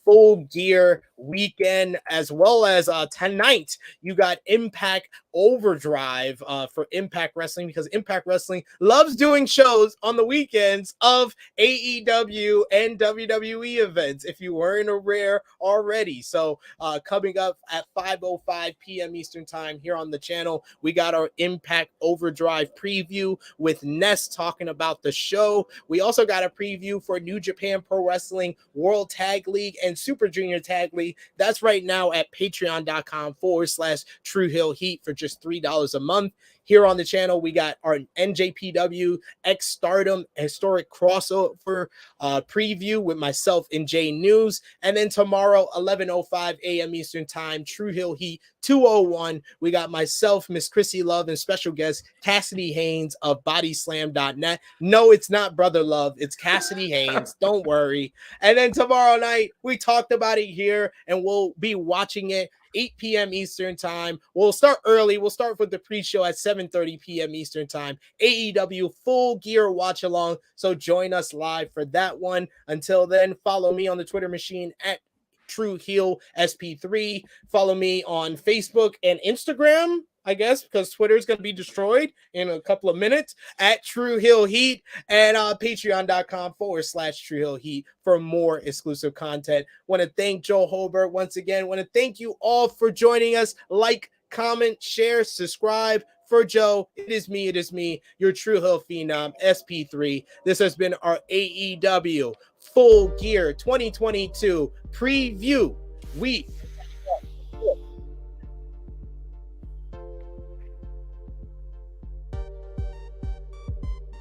Full Gear weekend, as well as tonight you got Impact Overdrive for Impact Wrestling, because Impact Wrestling loves doing shows on the weekends of AEW and WWE events, if you weren't aware already. So coming up at 5:05 p.m. Eastern time here on the channel, we got our Impact Overdrive preview with Ness talking about the show. We also got a preview for New Japan Pro Wrestling World Tag League and Super Junior Tag League. That's right now at patreon.com/True Hill Heat for just $3 a month. Here on the channel, we got our NJPW X Stardom historic crossover preview with myself and Jay News. And then tomorrow, 11:05 a.m. Eastern time, True Hill Heat 201. We got myself, Miss Chrissy Love, and special guest Cassidy Haynes of bodyslam.net. No, it's not Brother Love. It's Cassidy Haynes. Don't worry. And then tomorrow night, we talked about it here, and we'll be watching it 8 p.m. Eastern time. We'll start early. We'll start with the pre-show at 7:30 p.m. Eastern time. AEW Full Gear watch along. So join us live for that one. Until then, follow me on the Twitter machine at True Heel SP3. Follow me on Facebook and Instagram, I guess, because Twitter is going to be destroyed in a couple of minutes, at True Hill Heat, and patreon.com/True Hill Heat for more exclusive content. Want to thank Joe Hulbert once again. Want to thank you all for joining us. Like, comment, share, subscribe. For Joe, it is me, your True Hill Phenom, SP3. This has been our AEW Full Gear 2022 preview week.